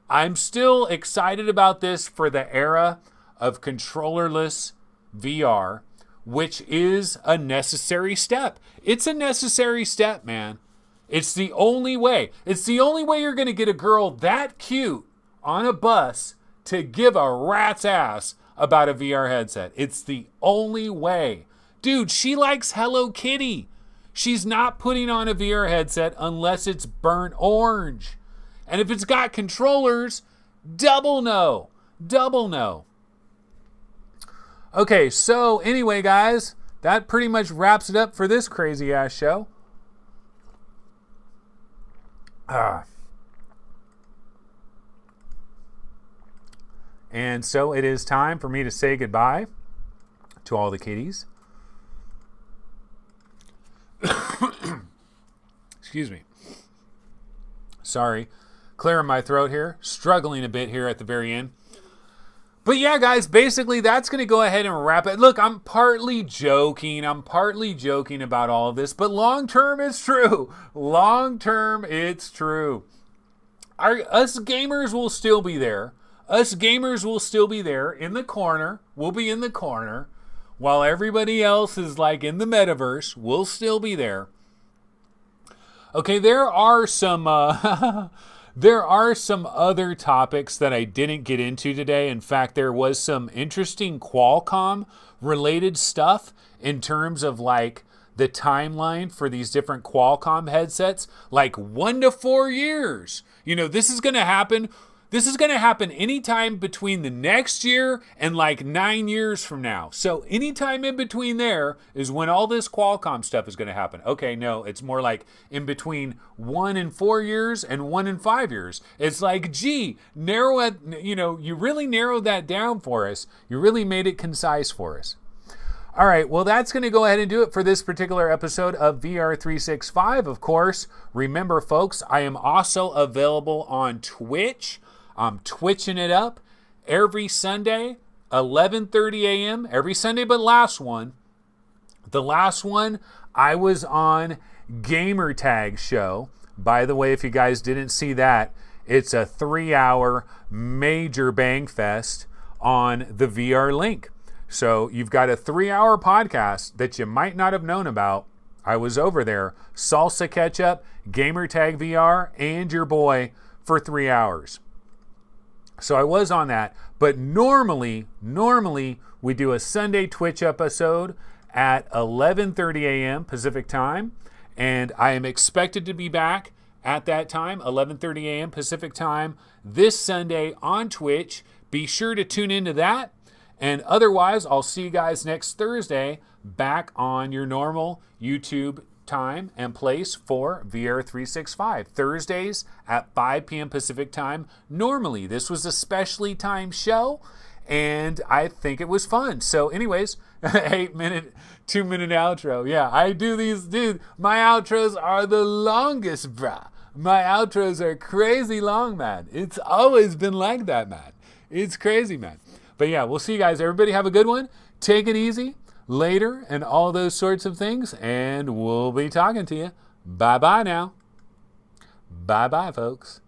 I'm still excited about this for the era of controllerless VR, which is a necessary step. It's a necessary step, man. It's the only way. It's the only way you're going to get a girl that cute on a bus to give a rat's ass about a VR headset. It's the only way. Dude, she likes Hello Kitty. She's not putting on a VR headset unless it's burnt orange. And if it's got controllers, double no. Double no. Okay, so anyway, guys, that pretty much wraps it up for this crazy ass show. And so it is time for me to say goodbye to all the kitties. Excuse me. Sorry. Clearing my throat here. Struggling a bit here at the very end. But yeah, guys, basically that's going to go ahead and wrap it. Look, I'm partly joking. About all of this. But long term, it's true. Long term, it's true. Us gamers will still be there. Us gamers will still be there in the corner. We'll be in the corner. While everybody else is like in the metaverse, we'll still be there. Okay, there are some there are some other topics that I didn't get into today. In fact, there was some interesting Qualcomm related stuff in terms of like the timeline for these different Qualcomm headsets, like 1 to 4 years. You know, this is going to happen. This is going to happen anytime between the next year and like 9 years from now. So anytime in between there is when all this Qualcomm stuff is going to happen. Okay, no, it's more like in between 1 and 4 years and 1 and 5 years. It's like, gee, narrow it, you know, you really narrowed that down for us. You really made it concise for us. All right, well, that's going to go ahead and do it for this particular episode of VR365. Of course, remember, folks, I am also available on Twitch. I'm twitching it up every Sunday, 11:30 a.m. Every Sunday but last one. The last one, I was on Gamer Tag Show. By the way, if you guys didn't see that, it's a 3-hour major bang fest on the VR link. So you've got a 3-hour podcast that you might not have known about. I was over there, Salsa Ketchup, Gamer Tag VR, and your boy for 3 hours. So I was on that, but normally we do a Sunday Twitch episode at 11:30 a.m. Pacific time, and I am expected to be back at that time, 11:30 a.m. Pacific time, this Sunday on Twitch. Be sure to tune into that, and otherwise I'll see you guys next Thursday back on your normal YouTube time and place for VR365. Thursdays at 5 p.m. Pacific time. Normally, this was a specially timed show, and I think it was fun. So anyways, 8-minute, 2-minute outro. Yeah, I do these, dude. My outros are the longest, bruh. My outros are crazy long, man. It's always been like that, man. It's crazy, man. But yeah, we'll see you guys. Everybody have a good one. Take it easy. Later and all those sorts of things, and we'll be talking to you. Bye-bye now. Bye-bye, folks.